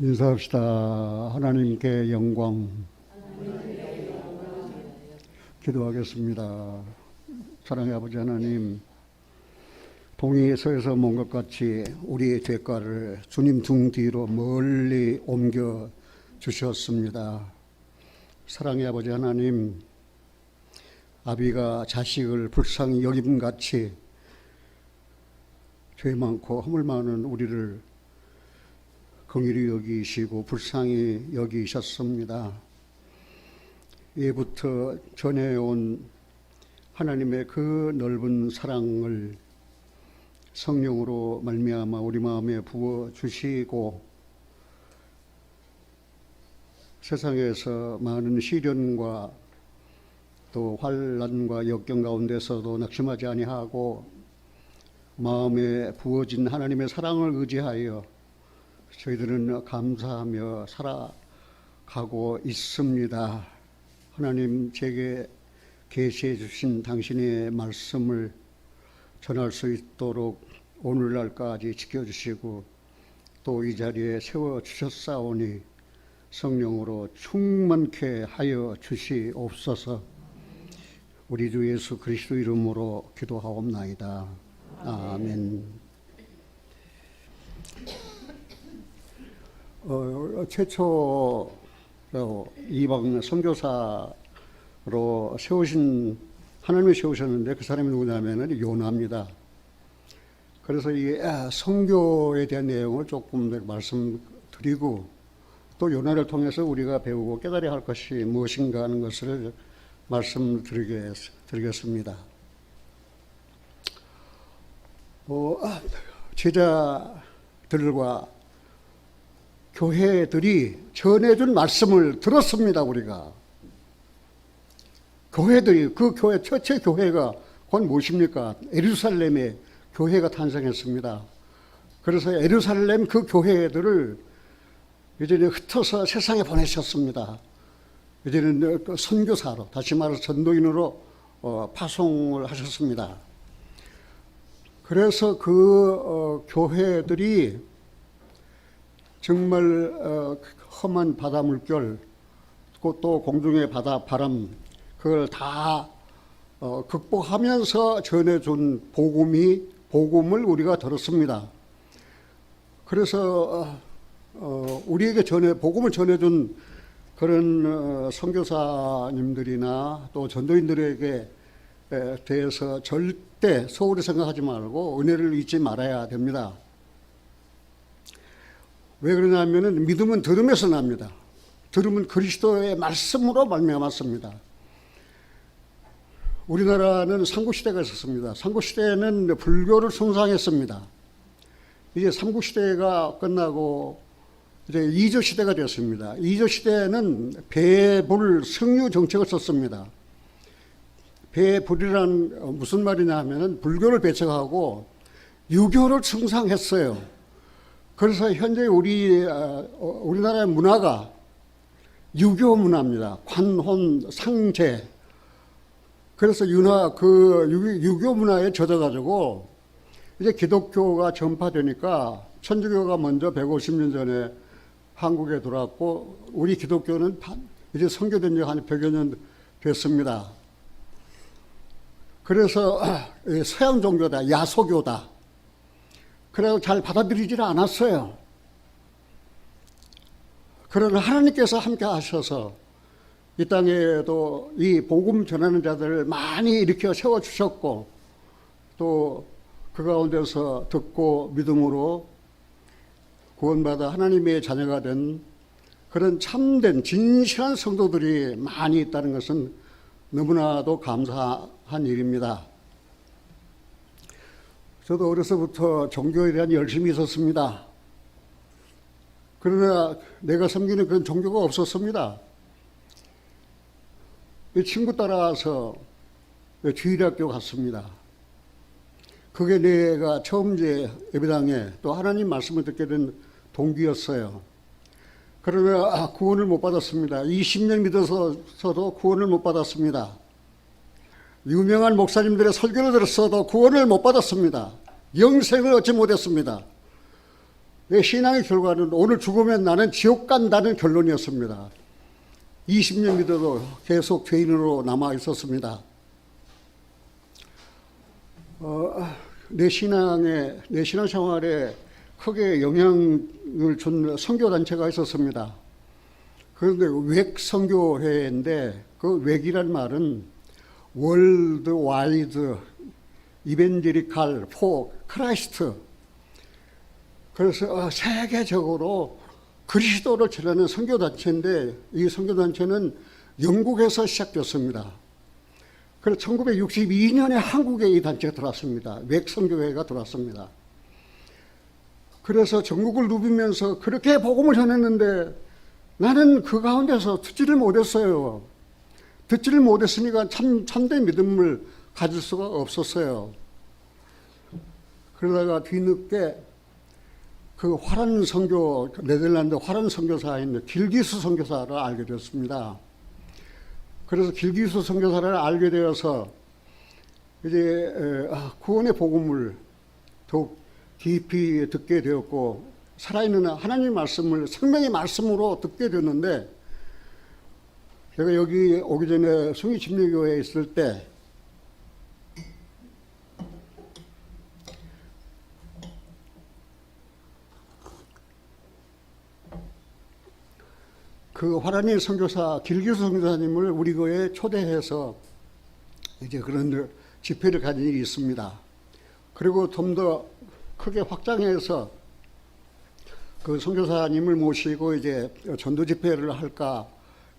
인사합시다. 하나님께 영광. 기도하겠습니다. 사랑의 아버지 하나님, 동이 서에서 먼 것 같이 우리의 죄가를 주님 등 뒤로 멀리 옮겨 주셨습니다. 사랑의 아버지 하나님, 아비가 자식을 불쌍히 여김같이 죄 많고 허물 많은 우리를 긍휼히 여기시고 불쌍히 여기셨습니다. 예부터 전해온 하나님의 그 넓은 사랑을 성령으로 말미암아 우리 마음에 부어 주시고, 세상에서 많은 시련과 또 환난과 역경 가운데서도 낙심하지 아니하고 마음에 부어진 하나님의 사랑을 의지하여 저희들은 감사하며 살아가고 있습니다. 하나님, 제게 계시해 주신 당신의 말씀을 전할 수 있도록 오늘날까지 지켜주시고 또 이 자리에 세워주셨사오니 성령으로 충만케 하여 주시옵소서. 우리 주 예수 그리스도 이름으로 기도하옵나이다. 아멘. 최초 이방 선교사로 하나님이 세우셨는데 그 사람이 누구냐면은 요나입니다. 그래서 이 선교에 대한 내용을 조금 말씀드리고 또 요나를 통해서 우리가 배우고 깨달아야 할 것이 무엇인가 하는 것을 말씀드리겠습니다. 제자들과 교회들이 전해준 말씀을 들었습니다. 우리가 교회들이, 그 교회, 첫째 교회가 그건 무엇입니까? 예루살렘에 교회가 탄생했습니다. 그래서 예루살렘 그 교회들을 이제는 흩어서 세상에 보내셨습니다. 이제는 선교사로, 다시 말해서 전도인으로 파송을 하셨습니다. 그래서 그 교회들이 정말 험한 바다 물결, 또 공중의 바다 바람, 그걸 다 극복하면서 전해준 복음을 우리가 들었습니다. 그래서 우리에게 복음을 전해준 그런 선교사님들이나 또 전도인들에게 대해서 절대 소홀히 생각하지 말고 은혜를 잊지 말아야 됩니다. 왜 그러냐면은 믿음은 들음에서 납니다. 들음은 그리스도의 말씀으로 말미암았습니다. 우리나라는 삼국시대가 있었습니다. 삼국시대에는 불교를 숭상했습니다. 이제 삼국시대가 끝나고 이제 이조시대가 되었습니다. 이조시대에는 배불 승유 정책을 썼습니다. 배불이란 무슨 말이냐 하면은 불교를 배척하고 유교를 숭상했어요. 그래서 현재 우리나라의 문화가 유교 문화입니다. 관혼, 상제. 그래서 유교 문화에 젖어가지고 이제 기독교가 전파되니까 천주교가 먼저 150년 전에 한국에 들어왔고 우리 기독교는 이제 선교된 지 한 100여 년 됐습니다. 그래서 서양 종교다, 야소교다. 그래서 잘 받아들이지를 않았어요. 그러나 하나님께서 함께 하셔서 이 땅에도 이 복음 전하는 자들을 많이 일으켜 세워주셨고 또 그 가운데서 듣고 믿음으로 구원받아 하나님의 자녀가 된 그런 참된 진실한 성도들이 많이 있다는 것은 너무나도 감사한 일입니다. 저도 어려서부터 종교에 대한 열심이 있었습니다. 그러나 내가 섬기는 그런 종교가 없었습니다. 친구 따라서 주일학교 갔습니다. 그게 내가 처음 이제 예배당에 또 하나님 말씀을 듣게 된 동기였어요. 그러나 구원을 못 받았습니다. 20년 믿어서도 구원을 못 받았습니다. 유명한 목사님들의 설교를 들었어도 구원을 못 받았습니다. 영생을 얻지 못했습니다. 내 신앙의 결과는 오늘 죽으면 나는 지옥 간다는 결론이었습니다. 20년 믿어도 계속 죄인으로 남아 있었습니다. 내 신앙 생활에 크게 영향을 준 선교단체가 있었습니다. 그런데 웩 선교회인데 그 웩이란 말은 월드 와이드 이벤제리칼 포 크라이스트, 그래서 세계적으로 그리스도를 전하는 선교단체인데 이 선교단체는 영국에서 시작됐습니다. 그래서 1962년에 한국에 이 단체가 들어왔습니다. 웩 선교회가 들어왔습니다. 그래서 전국을 누비면서 그렇게 복음을 전했는데 나는 그 가운데서 듣지를 못했어요. 듣지를 못했으니까 참된 믿음을 가질 수가 없었어요. 그러다가 뒤늦게 그 화란 선교, 네덜란드 화란 선교사인 길기수 선교사를 알게 되었습니다. 그래서 길기수 선교사를 알게 되어서 이제 구원의 복음을 더욱 깊이 듣게 되었고 살아있는 하나님의 말씀을 생명의 말씀으로 듣게 되었는데, 제가 여기 오기 전에 숭의침례교회에 있을 때 그 화란이 선교사 길기수 선교사님을 우리 교회에 초대해서 이제 그런 집회를 가진 일이 있습니다. 그리고 좀 더 크게 확장해서 그 선교사님을 모시고 이제 전도 집회를 할까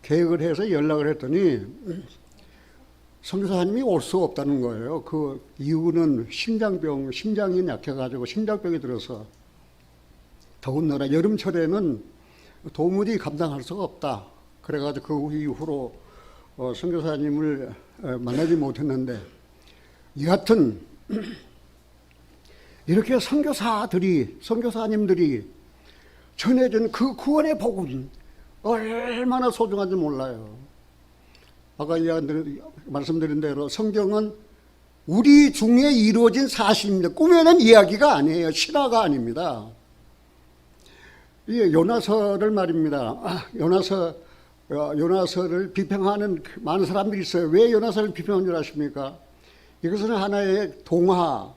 계획을 해서 연락을 했더니 선교사님이 올 수 없다는 거예요. 그 이유는 심장이 약해가지고 심장병이 들어서 더군다나 여름철에는 도무지 감당할 수가 없다. 그래가지고 그 이후로 선교사님을 만나지 못했는데, 여하튼 이렇게 선교사님들이 전해준 그 구원의 복음 얼마나 소중한지 몰라요. 아까 말씀드린 대로 성경은 우리 중에 이루어진 사실입니다. 꾸며낸 이야기가 아니에요. 실화가 아닙니다. 이 요나서를 말입니다. 요나서를 비평하는 많은 사람들이 있어요. 왜 요나서를 비평한 줄 아십니까? 이것은 하나의 동화,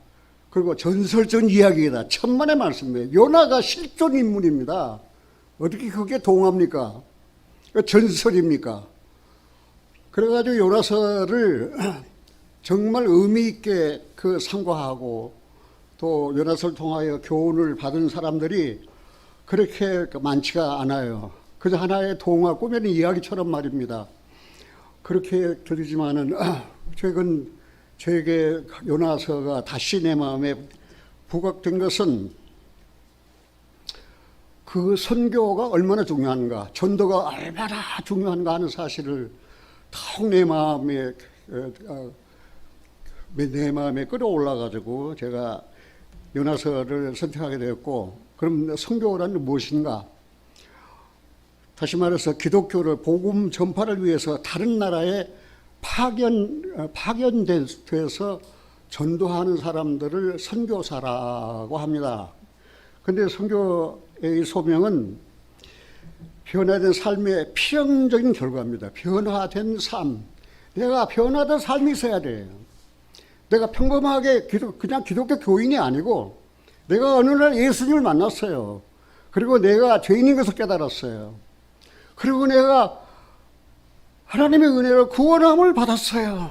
그리고 전설적 이야기이다. 천만의 말씀이에요. 요나가 실존 인물입니다. 어떻게 그게 동화입니까? 전설입니까? 그래가지고 요나서를 정말 의미 있게 상고하고 또 요나서를 통하여 교훈을 받은 사람들이 그렇게 많지가 않아요. 그저 하나의 동화, 꾸며낸 이야기처럼 말입니다. 그렇게 들리지만은 최근 저에게 요나서가 다시 내 마음에 부각된 것은 그 선교가 얼마나 중요한가, 전도가 얼마나 중요한가 하는 사실을 더욱 내 마음에 끌어올라가지고 제가 요나서를 선택하게 되었고, 그럼 선교란 무엇인가? 다시 말해서 기독교를 복음 전파를 위해서 다른 나라에 파견돼서 전도하는 사람들을 선교사라고 합니다. 그런데 선교의 소명은 변화된 삶의 필연적인 결과입니다. 변화된 삶. 내가 변화된 삶이 있어야 돼요. 내가 평범하게 그냥 기독교 교인이 아니고 내가 어느 날 예수님을 만났어요. 그리고 내가 죄인인 것을 깨달았어요. 그리고 내가 하나님의 은혜로 구원함을 받았어요.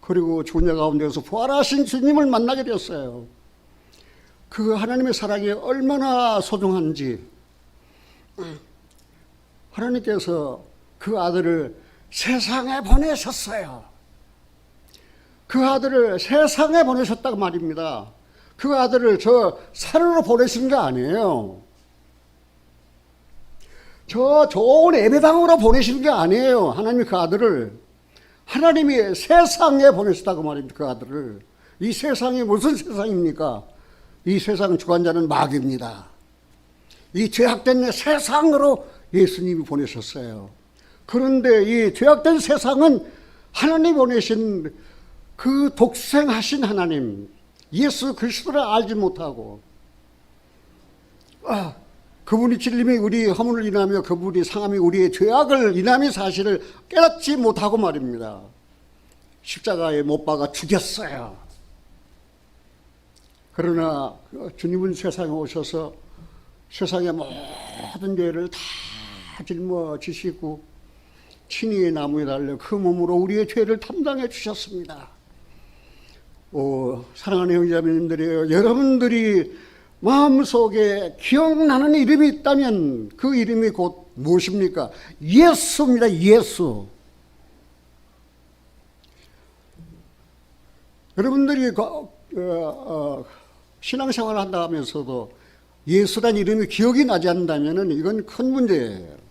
그리고 죽은 자 가운데서 부활하신 주님을 만나게 되었어요. 그 하나님의 사랑이 얼마나 소중한지, 하나님께서 그 아들을 세상에 보내셨어요. 그 아들을 세상에 보내셨다고 말입니다. 그 아들을 저 산으로 보내신 게 아니에요. 저 좋은 예배당으로 보내신 게 아니에요. 하나님이 그 아들을, 하나님이 세상에 보내셨다고 말입니다. 그 아들을. 이 세상이 무슨 세상입니까? 이 세상 주관자는 마귀입니다. 이 죄악된 세상으로 예수님이 보내셨어요. 그런데 이 죄악된 세상은 하나님이 보내신 그 독생하신 하나님, 예수 그리스도를 알지 못하고 그분이 찔림이 우리 허물을 인하며 그분이 상함이 우리의 죄악을 인함이 사실을 깨닫지 못하고 말입니다. 십자가에 못 박아 죽였어요. 그러나 주님은 세상에 오셔서 세상의 모든 죄를 다 짊어지시고 친히 나무에 달려 그 몸으로 우리의 죄를 담당해 주셨습니다. 사랑하는 형제자매님들이요, 여러분들이 마음속에 기억나는 이름이 있다면 그 이름이 곧 무엇입니까? 예수입니다. 예수. 여러분들이 신앙생활을 한다 하면서도 예수란 이름이 기억이 나지 않는다면 이건 큰 문제예요.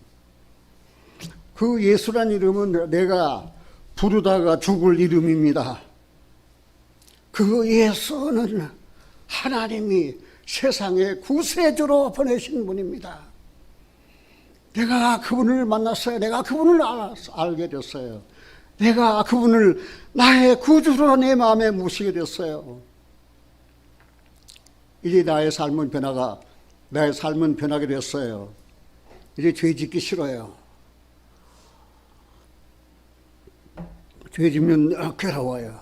그 예수란 이름은 내가 부르다가 죽을 이름입니다. 그 예수는 하나님이 세상에 구세주로 보내신 분입니다. 내가 그분을 만났어요. 내가 그분을 알게 됐어요. 내가 그분을 나의 구주로 내 마음에 모시게 됐어요. 이제 나의 삶은 변하게 됐어요. 이제 죄 짓기 싫어요. 죄 짓면 괴로워요.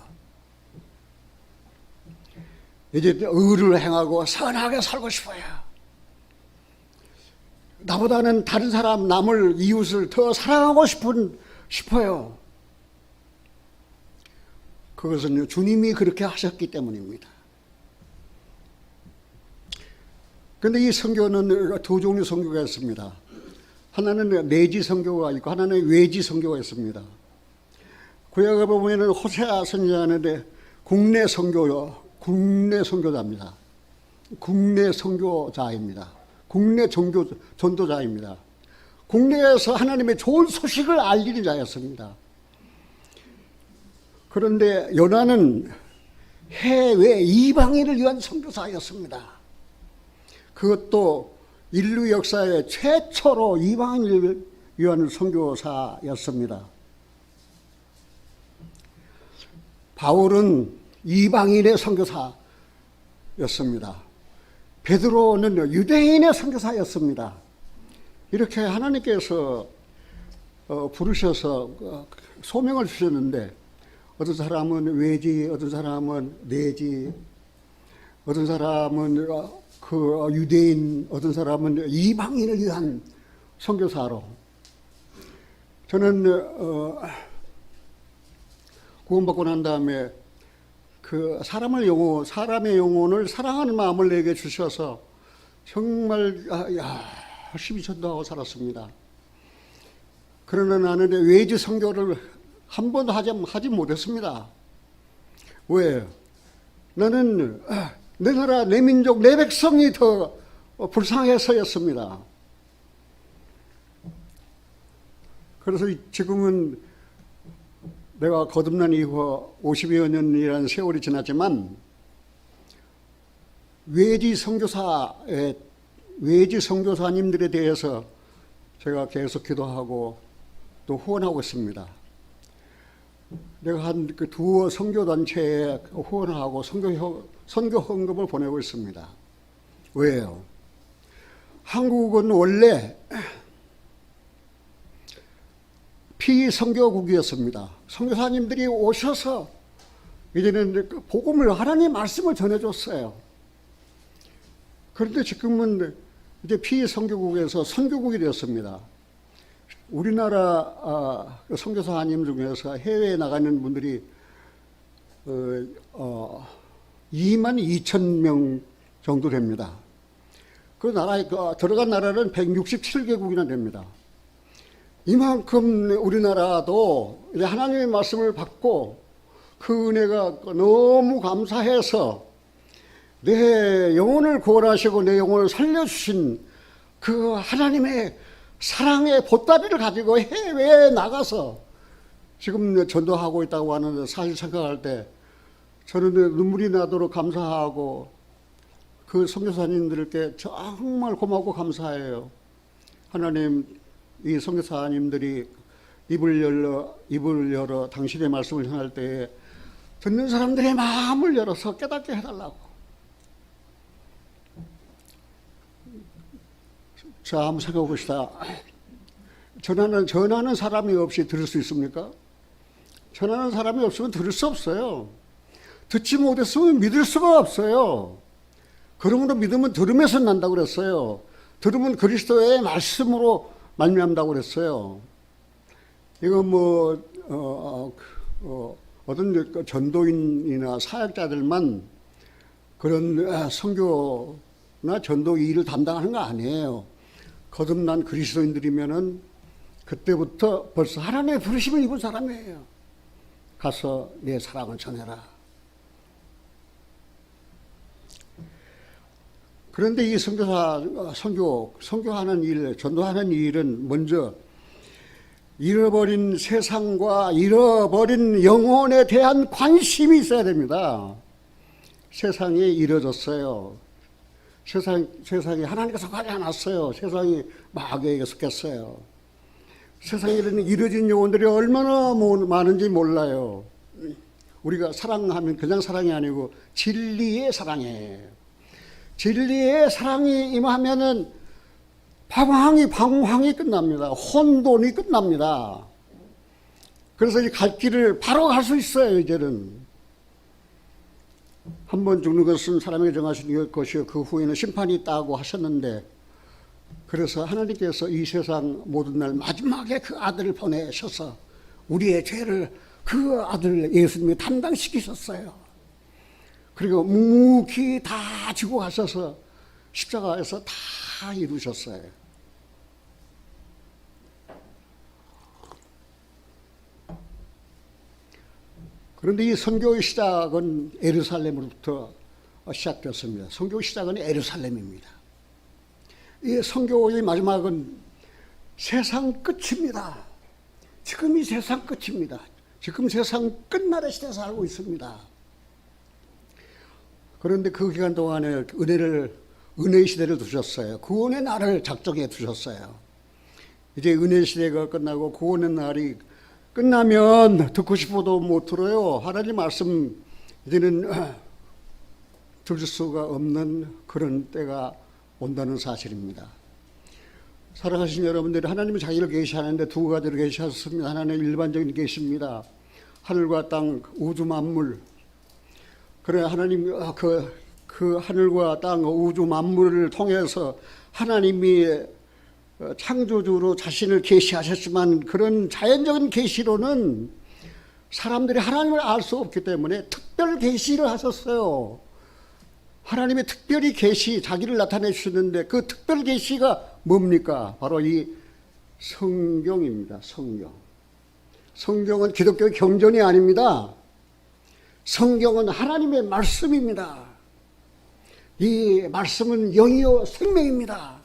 이제 의를 행하고 선하게 살고 싶어요. 나보다는 다른 사람, 남을, 이웃을 더 사랑하고 싶어요. 그것은 주님이 그렇게 하셨기 때문입니다. 그런데 이 선교는 두 종류 선교가 있습니다. 하나는 내지 선교가 있고 하나는 외지 선교가 있습니다. 구약에 보면 호세아 선지자인데 국내 선교자입니다. 국내 선교자입니다. 국내 전도자입니다. 국내에서 하나님의 좋은 소식을 알리는 자였습니다. 그런데 요나는 해외 이방인을 위한 선교사였습니다. 그것도 인류 역사의 최초로 이방인을 위한 선교사였습니다. 바울은 이방인의 선교사였습니다. 베드로는 유대인의 선교사였습니다. 이렇게 하나님께서 부르셔서 소명을 주셨는데 어떤 사람은 외지, 어떤 사람은 내지, 어떤 사람은 그 유대인, 어떤 사람은 이방인을 위한 선교사로. 저는 구원받고 난 다음에 그 사람의 영혼을 사랑하는 마음을 내게 주셔서 정말 열심히 전도하고 살았습니다. 그러나 나는 외지 선교를 한 번도 하지 못했습니다. 왜? 나는 내 나라, 내 민족, 내 백성이 더 불쌍해서였습니다. 그래서 지금은 내가 거듭난 이후 50여 년이라는 세월이 지났지만 외지 선교사님들에 대해서 제가 계속 기도하고 또 후원하고 있습니다. 내가 한 그 두 선교단체에 후원하고 선교 헌금을 보내고 있습니다. 왜요? 한국은 원래 피선교국이었습니다. 선교사님들이 오셔서 이제는 복음을, 하나님 말씀을 전해줬어요. 그런데 지금은 이제 피선교국에서 선교국이 되었습니다. 우리나라 선교사님 중에서 해외에 나가는 분들이 22,000명 정도 됩니다. 그 나라에 들어간 나라는 167개국이나 됩니다. 이만큼 우리나라도 하나님의 말씀을 받고 그 은혜가 너무 감사해서 내 영혼을 구원하시고 내 영혼을 살려주신 그 하나님의 사랑의 보따리를 가지고 해외에 나가서 지금 전도하고 있다고 하는데, 사실 생각할 때 저는 눈물이 나도록 감사하고 그 선교사님들께 정말 고맙고 감사해요. 하나님, 이 선교사님들이 입을 열어 당신의 말씀을 전할 때에 듣는 사람들의 마음을 열어서 깨닫게 해달라고. 자, 한번 생각해 봅시다. 전하는 사람이 없이 들을 수 있습니까? 전하는 사람이 없으면 들을 수 없어요. 듣지 못했으면 믿을 수가 없어요. 그러므로 믿음은 들음에서 난다고 그랬어요. 들음은 그리스도의 말씀으로 말미암다고 그랬어요. 이건 어떤 전도인이나 사역자들만 그런 선교나 전도 일을 담당하는 거 아니에요. 거듭난 그리스도인들이면은 그때부터 벌써 하나님의 부르심을 입은 사람이에요. 가서 내 사랑을 전해라. 그런데 이 선교하는 일, 전도하는 일은 먼저 잃어버린 세상과 잃어버린 영혼에 대한 관심이 있어야 됩니다. 세상이 잃어졌어요. 세상이 하나님과 속하지 않았어요. 세상이 마귀에게 속했어요. 세상에 이런 잃어진 영혼들이 얼마나 많은지 몰라요. 우리가 사랑하면 그냥 사랑이 아니고 진리의 사랑이에요. 진리의 사랑이 임하면은 방황이 끝납니다. 혼돈이 끝납니다. 그래서 이 갈 길을 바로 갈 수 있어요. 이제는 한 번 죽는 것은 사람에게 정하신 것이요 그 후에는 심판이 있다고 하셨는데, 그래서 하나님께서 이 세상 모든 날 마지막에 그 아들을 보내셔서 우리의 죄를 그 아들 예수님이 담당시키셨어요. 그리고 묵묵히 다 지고 가셔서 십자가에서 다 이루셨어요. 그런데 이 선교의 시작은 예루살렘으로부터 시작되었습니다. 선교 시작은 예루살렘입니다. 이 선교의 마지막은 세상 끝입니다. 지금이 세상 끝입니다. 지금 세상 끝날의 시대에 살고 있습니다. 그런데 그 기간 동안에 은혜의 시대를 두셨어요. 구원의 날을 작정해 두셨어요. 이제 은혜의 시대가 끝나고 구원의 날이 끝나면 듣고 싶어도 못 들어요. 하나님 말씀 이제는 들을 수가 없는 그런 때가 온다는 사실입니다. 살아가신 여러분들이 하나님은 자기를 계시하는데 두 가지를 계시하셨습니다. 하나는 일반적인 계시입니다. 하늘과 땅, 우주 만물. 그래 하나님 그 하늘과 땅, 우주 만물을 통해서 하나님이 창조주로 자신을 계시하셨지만 그런 자연적인 계시로는 사람들이 하나님을 알 수 없기 때문에 특별 계시를 하셨어요. 하나님의 특별히 계시, 자기를 나타내 주셨는데 그 특별 계시가 뭡니까? 바로 이 성경입니다. 성경. 성경은 기독교의 경전이 아닙니다. 성경은 하나님의 말씀입니다. 이 말씀은 영이요 생명입니다.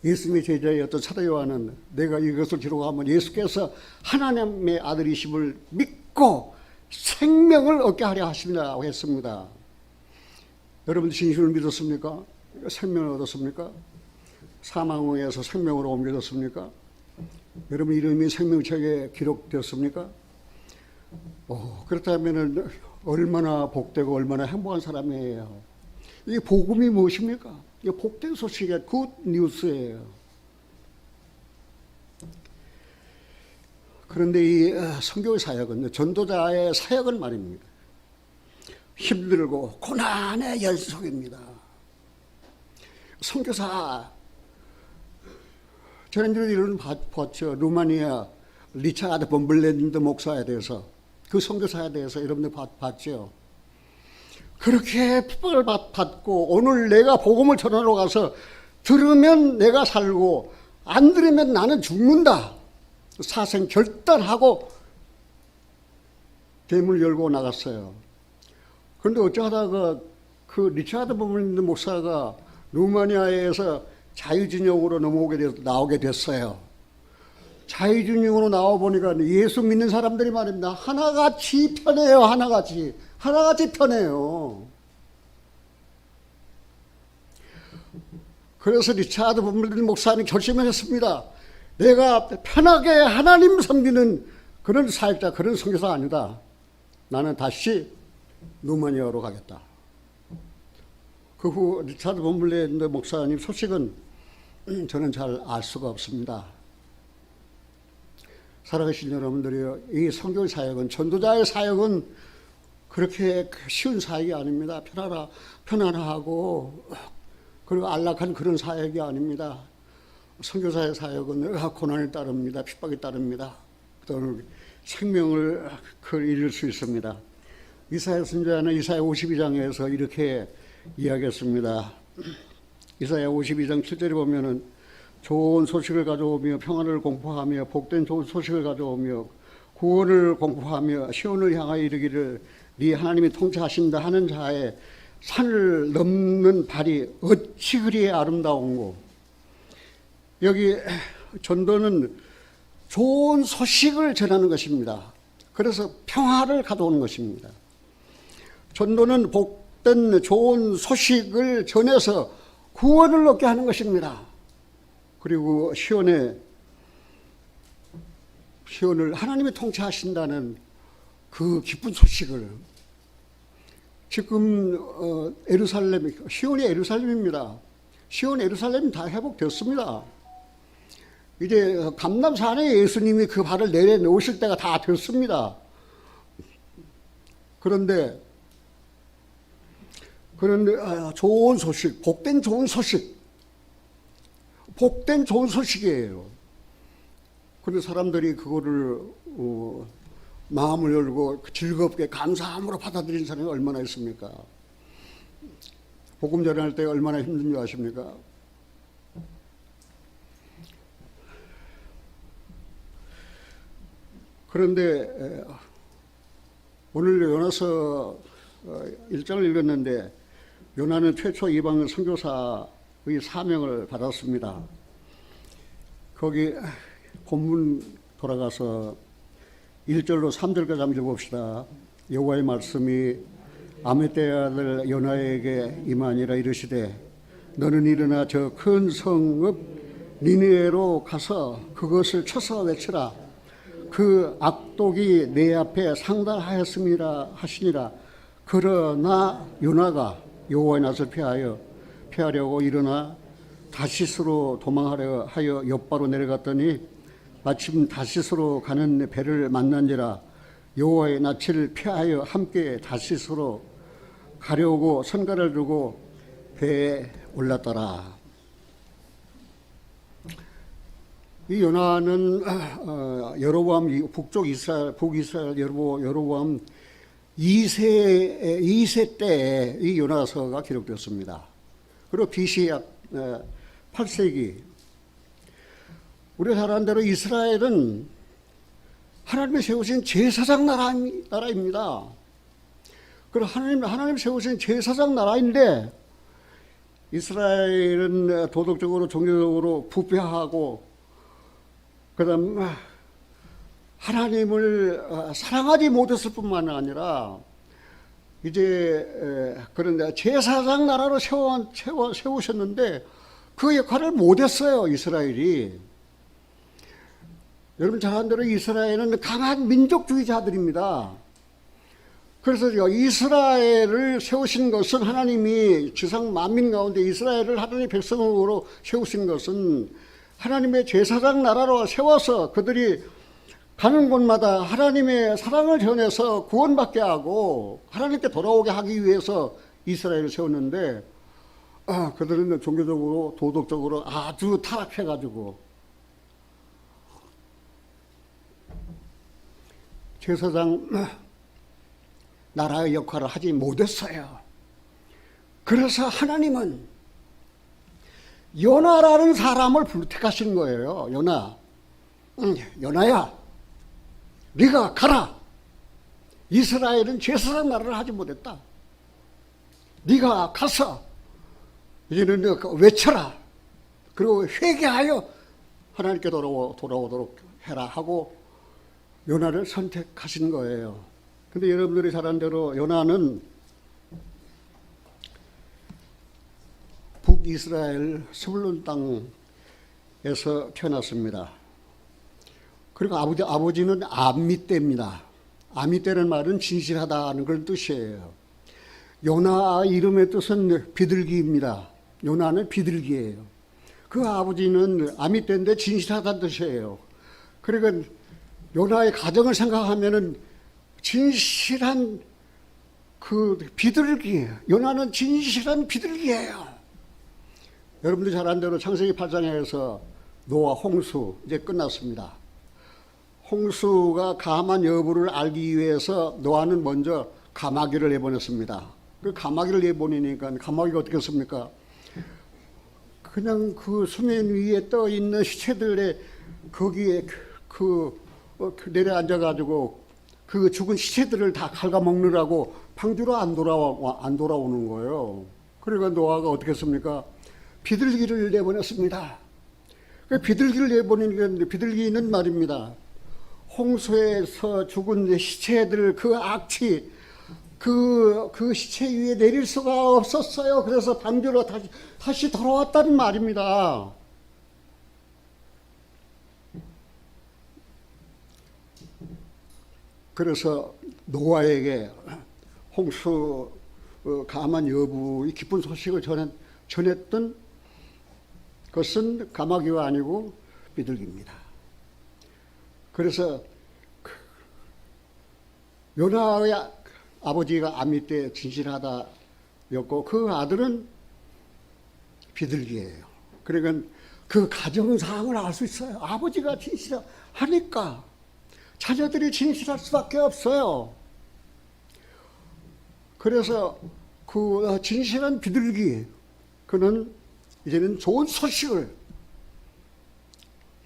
예수님의 제자였던 사도 요한은 내가 이것을 기록하면 예수께서 하나님의 아들이심을 믿고 생명을 얻게 하려 하십니다라고 했습니다. 여러분 진실을 믿었습니까? 생명을 얻었습니까? 사망에서 생명으로 옮겨졌습니까? 여러분 이름이 생명책에 기록되었습니까? 그렇다면 얼마나 복되고 얼마나 행복한 사람이에요. 이 복음이 무엇입니까? 이 복된 소식의 굿 뉴스예요. 그런데 이 선교의 사역은, 전도자의 사역은 말입니다, 힘들고 고난의 연속입니다. 선교사, 저희들이 이런 봤죠. 루마니아 리차드 범블랜드 목사에 대해서, 그 선교사에 대해서 여러분들 봤죠. 그렇게 핍박을 받고 오늘 내가 복음을 전하러 가서 들으면 내가 살고 안 들으면 나는 죽는다 사생 결단하고 대문을 열고 나갔어요. 그런데 어쩌다가 그 리차드 범블랜드 목사가 루마니아에서 자유진영으로 나오게 됐어요. 자유진영으로 나와보니까 예수 믿는 사람들이 말입니다, 하나같이 편해요. 하나같이 편해요. 그래서 리차드 범블랜드 목사는 결심을 했습니다. 내가 편하게 하나님 섬기는 그런 사역자, 그런 선교사 아니다. 나는 다시 루마니아로 가겠다. 그 후 리차드 본블랜드 목사님 소식은 저는 잘 알 수가 없습니다. 살아계신 여러분들이요, 이 선교 사역은, 전도자의 사역은 그렇게 쉬운 사역이 아닙니다. 편안하고 그리고 안락한 그런 사역이 아닙니다. 선교사의 사역은 고난에 따릅니다. 핍박에 따릅니다. 또는 생명을 잃을 수 있습니다. 이사야 선지자는 이사야 52장에서 이렇게 이야기했습니다. 이사야 52장 7절에 보면은 좋은 소식을 가져오며 평안을 공포하며 복된 좋은 소식을 가져오며 구원을 공포하며 시온을 향하여 이르기를 네 하나님이 통치하신다 하는 자의 산을 넘는 발이 어찌 그리 아름다운고. 여기 전도는 좋은 소식을 전하는 것입니다. 그래서 평화를 가져오는 것입니다. 전도는 복된 좋은 소식을 전해서 구원을 얻게 하는 것입니다. 그리고 시온을 하나님이 통치하신다는 그 기쁜 소식을, 지금 시온이 예루살렘입니다. 시온 예루살렘이 다 회복됐습니다. 이제 감람산에 예수님이 그 발을 내려놓으실 때가 다 됐습니다. 그런데 좋은 소식, 복된 좋은 소식이에요. 그런데 사람들이 그거를 마음을 열고 즐겁게 감사함으로 받아들인 사람이 얼마나 있습니까? 복음 전할 때 얼마나 힘든 줄 아십니까? 그런데 오늘 요나서 1장을 읽었는데 요나는 최초 이방 선교사의 사명을 받았습니다. 거기 본문 돌아가서 1절로 3절까지 한번 읽어봅시다. 여호와의 말씀이 아미떼의 아들 요나에게 임하니라 이르시되 너는 일어나 저 큰 성읍 니느웨로 가서 그것을 쳐서 외치라. 그 악독이 내 앞에 상달하였음이라 하시니라. 그러나 요나가 여호와의 낯을 피하려고 일어나 다시스로 도망하려 하여 엿바로 내려갔더니 마침 다시스로 가는 배를 만난지라. 여호와의 낯을 피하여 함께 다시스로 가려고 선가를 들고 배에 올랐더라. 이 요나는 여로보암 북이스라엘 여로보암 2세 때 이 요나서가 기록되었습니다. 그리고 BC 약 8세기. 우리가 잘 아는 대로 이스라엘은 하나님이 세우신 제사장 나라입니다. 그리고 하나님 세우신 제사장 나라인데 이스라엘은 도덕적으로 종교적으로 부패하고 그다음 하나님을 사랑하지 못했을 뿐만 아니라 이제 그런데 제사장 나라로 세우셨는데 그 역할을 못했어요, 이스라엘이. 여러분 잘 아는 대로 이스라엘은 강한 민족주의자들입니다. 그래서 이스라엘을 세우신 것은 하나님이 지상 만민 가운데 이스라엘을 하나님의 백성으로 세우신 것은 하나님의 제사장 나라로 세워서 그들이 가는 곳마다 하나님의 사랑을 전해서 구원받게 하고 하나님께 돌아오게 하기 위해서 이스라엘을 세웠는데 그들은 종교적으로 도덕적으로 아주 타락해가지고 제사장 나라의 역할을 하지 못했어요. 그래서 하나님은 요나라는 사람을 택하신 거예요. 요나야, 네가 가라. 이스라엘은 제사장 나라를 하지 못했다. 네가 가서 이제는 외쳐라. 그리고 회개하여 하나님께 돌아오도록 해라 하고 요나를 선택하신 거예요. 근데 여러분들이 잘 아는 대로 요나는 북이스라엘 스불론 땅에서 태어났습니다. 그리고 아버지는 아미떼입니다. 아미떼는 말은 진실하다는 그런 뜻이에요. 요나 이름의 뜻은 비둘기입니다. 요나는 비둘기예요. 그 아버지는 아미떼인데 진실하다는 뜻이에요. 그러니까 요나의 가정을 생각하면은 진실한 그 비둘기예요. 요나는 진실한 비둘기예요. 여러분들 잘 아는 대로 창세기 8장에서 노아 홍수 이제 끝났습니다. 홍수가 감한 여부를 알기 위해서 노아는 먼저 가마귀를 내보냈습니다. 그 가마귀를 내보내니까 가마귀가 어떻게 했습니까? 그냥 그 수면 위에 떠 있는 시체들의 거기에 내려앉아 가지고 그 죽은 시체들을 다 갉아먹느라고 방주로 안 돌아오는 거예요. 그러니까 노아가 어떻게 했습니까? 비둘기를 내보냈습니다. 그 비둘기를 내보내니까 비둘기는 말입니다. 홍수에서 죽은 시체들 그 악취 그 시체 위에 내릴 수가 없었어요. 그래서 방주로 다시 돌아왔다는 말입니다. 그래서 노아에게 홍수 감한 여부의 기쁜 소식을 전했던 것은 가마귀가 아니고 비둘기입니다. 그래서 요나의 아버지가 아미떼 진실하다였고 그 아들은 비둘기예요. 그러니까 그 가정상을 알 수 있어요. 아버지가 진실하니까 자녀들이 진실할 수밖에 없어요. 그래서 그 진실한 비둘기 그는 이제는 좋은 소식을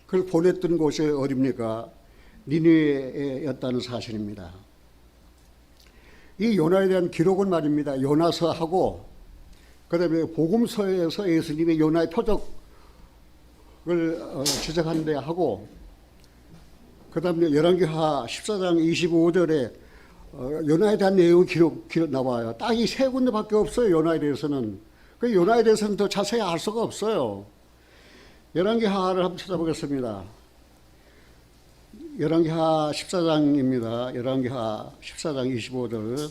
그걸 보냈던 곳이 어디입니까? 니느웨였다는 사실입니다. 이 요나에 대한 기록은 말입니다. 요나서하고 그다음에 복음서에서 예수님의 요나의 표적을 지적한 데 하고 그다음에 열왕기하 14장 25절에 요나에 대한 내용이 기록 나와요. 딱 이 세 군데밖에 없어요. 요나에 대해서는. 그 요나에 대해서는 더 자세히 알 수가 없어요. 열왕기하를 한번 찾아보겠습니다. 열왕기하 14장입니다. 열왕기하 14장 25절.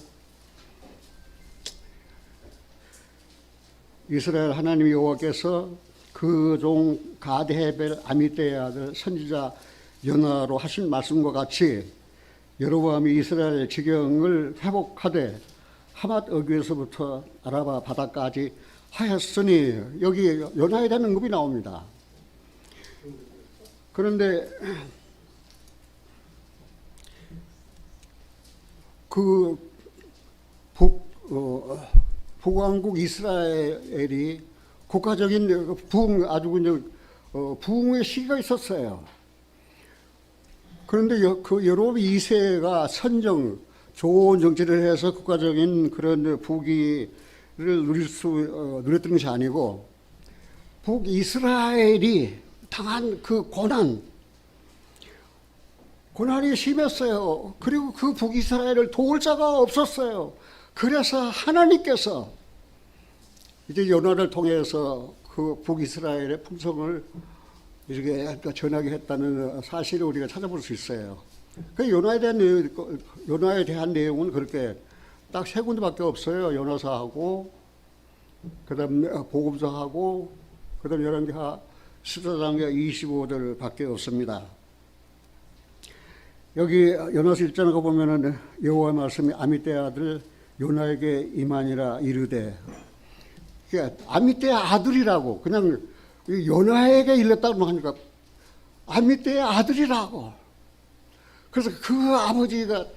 이스라엘 하나님 여호와께서 그 종 가드헤벨 아미떼의 아들 선지자 요나로 하신 말씀과 같이 여로보암이 이스라엘 지경을 회복하되 하맛 어귀에서부터 아라바 바다까지 하였으니 여기 요나에 대한 언급이 나옵니다. 그런데 그 북왕국 이스라엘이 국가적인 부흥의 시기가 있었어요. 그런데 그 여로보암 2세가 좋은 정치를 해서 국가적인 그런 부귀를 누렸던 것이 아니고 북이스라엘이 당한 그 고난이 심했어요. 그리고 그 북이스라엘을 도울 자가 없었어요. 그래서 하나님께서 이제 요나를 통해서 그 북이스라엘의 품성을 이렇게 전하게 했다는 사실을 우리가 찾아볼 수 있어요. 그 요나에 대한 내용은 그렇게 딱 세 군데밖에 없어요. 요나서하고 그다음 복음서하고 그다음 열왕기하 14장 25절밖에 없습니다. 여기 요나서 1장에 보면은 여호와의 말씀이 아미떼의 아들 요나에게 임하니라 이르되, 그러니까 아미떼의 아들이라고 그냥 요나에게 일렀다고 하니까 아미떼의 아들이라고. 그래서 그 아버지가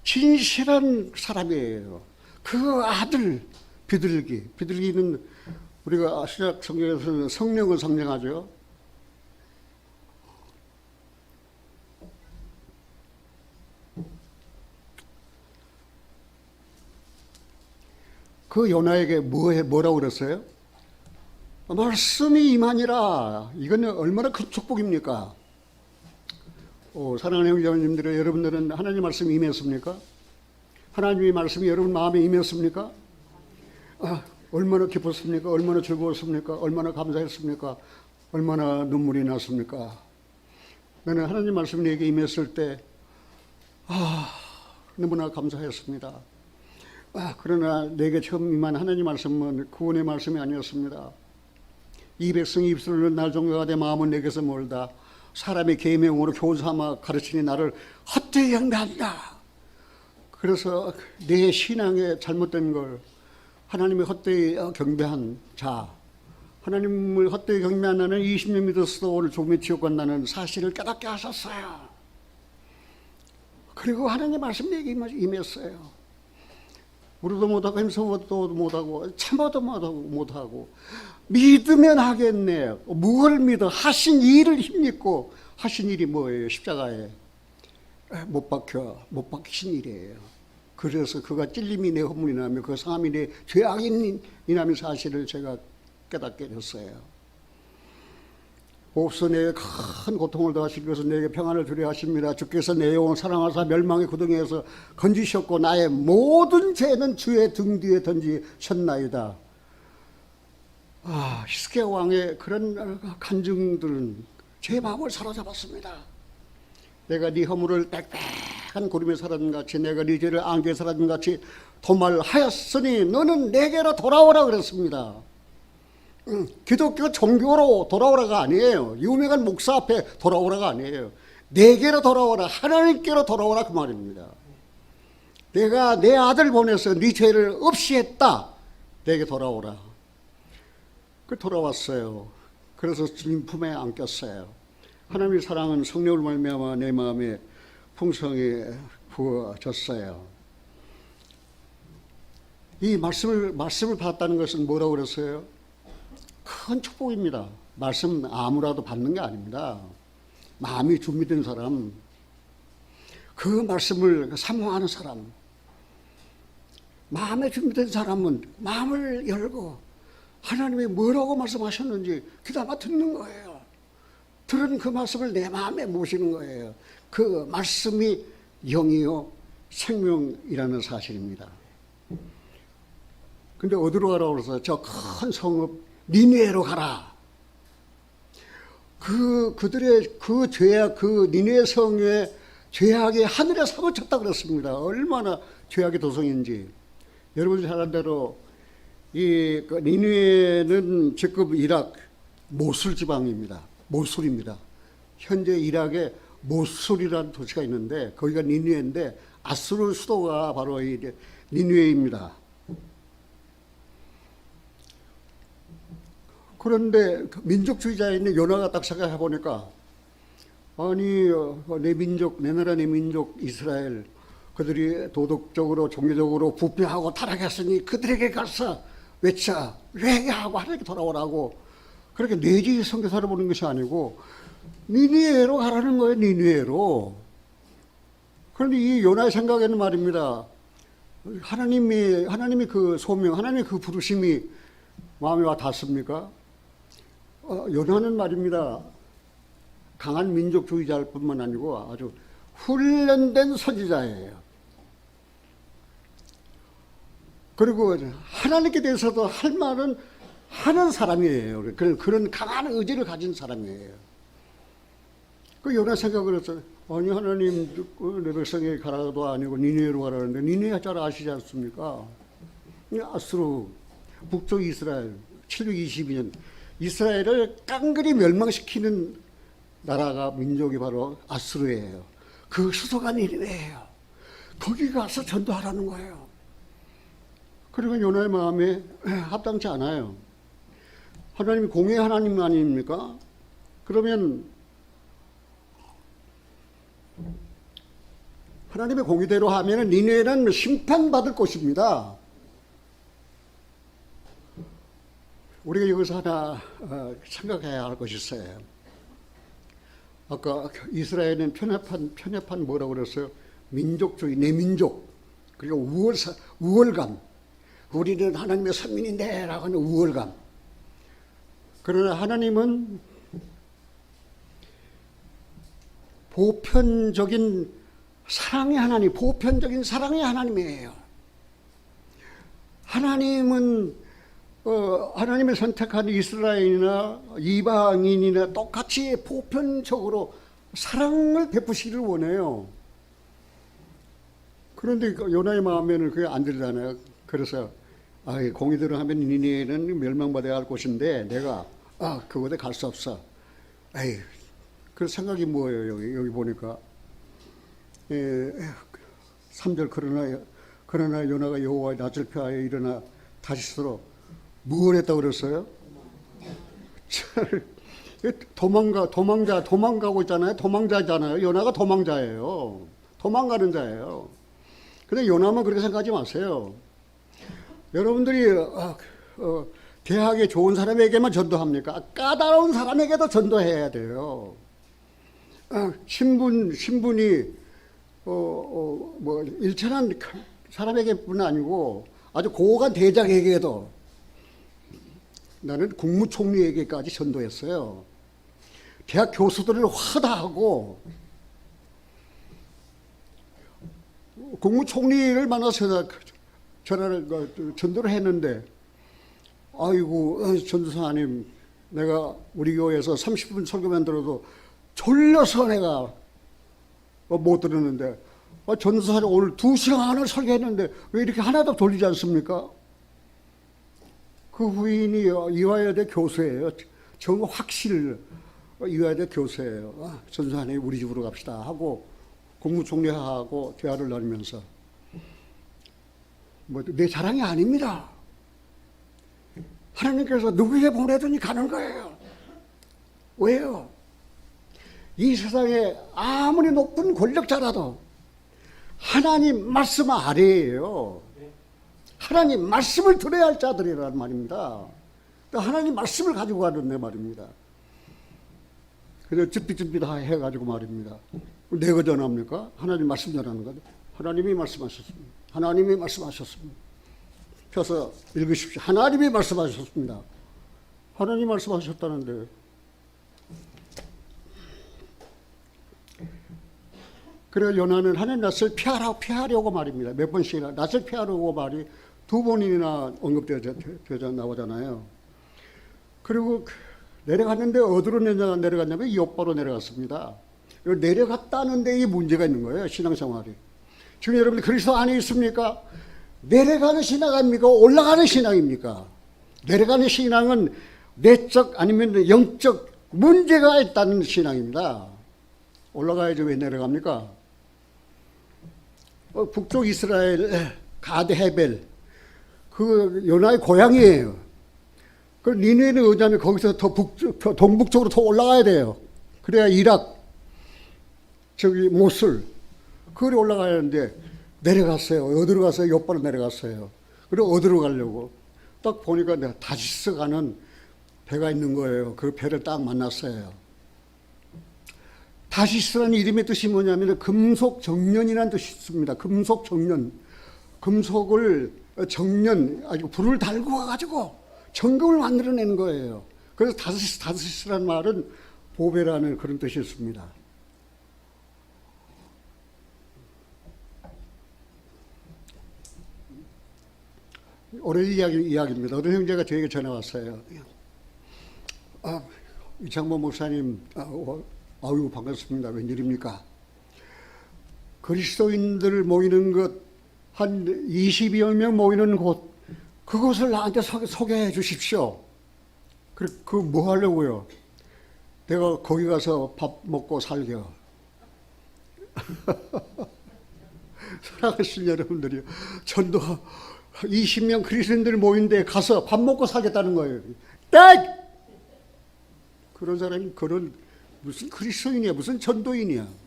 진실한 사람이에요. 그 아들 비둘기는 우리가 신약 성경에서는 성령을 상징하죠. 그 요나에게 뭐라고 그랬어요? 말씀이 임하니라. 이건 얼마나 큰 축복입니까? 사랑하는 형제자매님들, 여러분들은 하나님 말씀이 임했습니까? 하나님의 말씀이 여러분 마음에 임했습니까? 얼마나 기뻤습니까? 얼마나 즐거웠습니까? 얼마나 감사했습니까? 얼마나 눈물이 났습니까? 나는 하나님 말씀이 내게 임했을 때 너무나 감사했습니다. 그러나 내게 처음 임한 하나님 말씀은 구원의 말씀이 아니었습니다. 이 백성이 입술을 넣는 날 종교가 내 마음은 내게서 멀다. 사람의 계명으로 교사마 가르치니 나를 헛되이 경배한다. 그래서 내 신앙의 잘못된 걸 하나님의 헛되이 경배한 자, 하나님을 헛되이 경배한 나는 20년 믿었어도 오늘 조금의 지옥 간다는 사실을 깨닫게 하셨어요. 그리고 하나님의 말씀이 임했어요. 우리도 못하고 힘써도 못하고 참아도 못하고 믿으면 하겠네. 뭘 믿어? 하신 일을 힘입고 하신 일이 뭐예요? 십자가에 못 박히신 일이에요. 그래서 그가 찔림이 내 허물이 나며 그 상함이 내 죄악이라는 사실을 제가 깨닫게 됐어요. 옵소 내게 큰 고통을 더하시기 위해서 내게 평안을 주려 하십니다. 주께서 내 영혼을 사랑하사 멸망의 구덩이에서 건지셨고 나의 모든 죄는 주의 등 뒤에 던지셨나이다. 히스기야 왕의 그런 간증들은 제 마음을 사로잡았습니다. 내가 네 허물을 빽빽한 구름에 사라진 같이 내가 네 죄를 안개에 사라진 같이 도말하였으니 너는 내게로 돌아오라 그랬습니다. 기독교 종교로 돌아오라가 아니에요. 유명한 목사 앞에 돌아오라가 아니에요. 내게로 돌아오라, 하나님께로 돌아오라 그 말입니다. 내가 내 아들 보내서 네 죄를 없이 했다. 내게 돌아오라. 그 돌아왔어요. 그래서 주님 품에 안겼어요. 하나님의 사랑은 성령을 말미암아 내 마음에 풍성히 부어졌어요. 이 말씀을 받았다는 것은 뭐라고 그랬어요? 큰 축복입니다. 말씀 아무라도 받는 게 아닙니다. 마음이 준비된 사람, 그 말씀을 사모하는 사람, 마음에 준비된 사람은 마음을 열고 하나님이 뭐라고 말씀하셨는지 귀담아 듣는 거예요. 들은 그 말씀을 내 마음에 모시는 거예요. 그 말씀이 영이요 생명이라는 사실입니다. 근데 어디로 가라고 그래서 저 큰 성읍 니느웨로 가라. 그들의 그 죄악, 그 니느웨 성의 죄악이 하늘에 사무쳤다 그랬습니다. 얼마나 죄악의 도성인지. 여러분이 잘 아는 대로 이 니느웨는 직급 이락 모술 지방입니다. 모술입니다. 현재 이락에 모술이라는 도시가 있는데 거기가 니느웨인데 아수르 수도가 바로 이 니느웨입니다. 그런데 민족주의자인 요나가 딱 생각해 보니까 아니 내 민족, 내 나라 내 민족 이스라엘 그들이 도덕적으로 종교적으로 부패하고 타락했으니 그들에게 가서 외쳐 회개하고 하나님께 돌아오라고 그렇게 내지 선교사를 보는 것이 아니고 니느웨로 가라는 거예요. 니느웨로. 그런데 이 요나의 생각에는 말입니다. 하나님이 그 소명, 하나님의 그 부르심이 마음에 와 닿습니까? 요나는 말입니다. 강한 민족주의자일 뿐만 아니고 아주 훈련된 선지자예요. 그리고 하나님께 대해서도 할 말은 하는 사람이에요. 그런 강한 의지를 가진 사람이에요. 그 요나 생각을 해서 아니 하나님 내 백성에게 가라도 아니고 니느웨로 가라는데 니느웨 잘 아시지 않습니까? 아수르 북쪽 이스라엘 722년 이스라엘을 깡그리 멸망시키는 나라가 민족이 바로 아수르예요. 그 수도가 니느웨예요. 거기 가서 전도하라는 거예요. 그리고 요나의 마음에 합당치 않아요. 하나님이 공의 하나님 아닙니까? 그러면 하나님의 공의대로 하면 니느웨는 심판받을 곳입니다. 우리가 여기서 하나 생각해야 할 것이 있어요. 아까 이스라엘은 편협한 뭐라고 그랬어요? 민족주의, 내 민족. 그리고 우월감. 우리는 하나님의 선민인데 라고 하는 우월감. 그러나 하나님은 보편적인 사랑의 하나님, 보편적인 사랑의 하나님이에요. 하나님은 하나님의 선택한 이스라엘이나 이방인이나 똑같이 보편적으로 사랑을 베푸시기를 원해요. 그런데 그 요나의 마음에는 그게 안 들잖아요. 그래서 공의대로 하면 니네는 멸망받아야 할 곳인데 내가 그곳에 갈 수 없어. 에이, 그 생각이 뭐예요? 여기 보니까 3절 그러나 요나가 여호와의 낯을 피하여 일어나 다시스로 뭘 했다고 그랬어요? 도망가고 있잖아요. 도망자잖아요. 요나가 도망자예요. 도망가는 자예요. 근데 요나만 그렇게 생각하지 마세요. 여러분들이 대학에 좋은 사람에게만 전도합니까? 까다로운 사람에게도 전도해야 돼요. 신분이 뭐 일천한 사람에게뿐 아니고 아주 고관 대장에게도 나는 국무총리에게까지 전도했어요. 대학 교수들을 화다하고 국무총리를 만나서 전도를 했는데 아이고 전도사님 내가 우리 교회에서 30분 설교만 들어도 졸려서 내가 못 들었는데 전도사님 오늘 2시간을 설교했는데 왜 이렇게 하나도 졸리지 않습니까? 그 후인이 이화여대 교수예요. 정확실 이화여대 교수예요. 전도사님 우리 집으로 갑시다 하고 국무총리하고 대화를 나누면서 내 자랑이 아닙니다. 하나님께서 누구에게 보내더니 가는 거예요. 왜요? 이 세상에 아무리 높은 권력자라도 하나님 말씀 아래예요. 하나님 말씀을 들어야 할 자들이란 말입니다. 하나님 말씀을 가지고 가는 내 말입니다. 그래서 ጭ빛ጭ빛 해가지고 말입니다. 내가 전합니까? 하나님 말씀 전하는 거죠. 하나님이 말씀하셨습니다. 하나님이 말씀하셨습니다. 펴서 읽으십시오. 하나님이 말씀하셨습니다. 하나님 말씀하셨다는데 그래서 요나는 하나님 낯을 피하려고 말입니다. 몇 번씩이나 낯을 피하려고 말이 2번이나 언급되어 나오잖아요. 그리고 내려갔는데 어디로 내려갔냐면 요바로 내려갔습니다. 내려갔다는 데에 문제가 있는 거예요. 신앙생활이. 지금 여러분 그리스도 안에 있습니까? 내려가는 신앙입니까? 올라가는 신앙입니까? 내려가는 신앙은 내적 아니면 영적 문제가 있다는 신앙입니다. 올라가야지 왜 내려갑니까? 북쪽 이스라엘 가드 헤벨 그 요나의 고향이에요. 그 니네는 어디냐면 거기서 더 동북쪽으로 더 올라가야 돼요. 그래야 이락 모술 그리 올라가야 하는데 내려갔어요. 어디로 갔어요? 요바로 내려갔어요. 그리고 어디로 가려고 딱 보니까 내가 다시스 가는 배가 있는 거예요. 그 배를 딱 만났어요. 다시스라는 이름의 뜻이 뭐냐면 금속 정련이라는 뜻이 있습니다. 금속 정련. 금속을 아주 불을 달고 와가지고 정금을 만들어내는 거예요. 그래서 다시스라는 말은 보배라는 그런 뜻이 있습니다. 오래 이야기입니다. 어떤 형제가 저에게 전화 왔어요. 이창모 목사님, 아유 반갑습니다. 웬일입니까? 그리스도인들 모이는 것 한 20여 명 모이는 곳 그곳을 나한테 소개해 주십시오. 그 뭐 하려고요? 내가 거기 가서 밥 먹고 살게요. 사랑하시는 여러분들이요. 전도 20명 그리스도인들 모인 데 가서 밥 먹고 살겠다는 거예요. 딱! 그런 사람이 무슨 그리스도인이야, 무슨 전도인이야.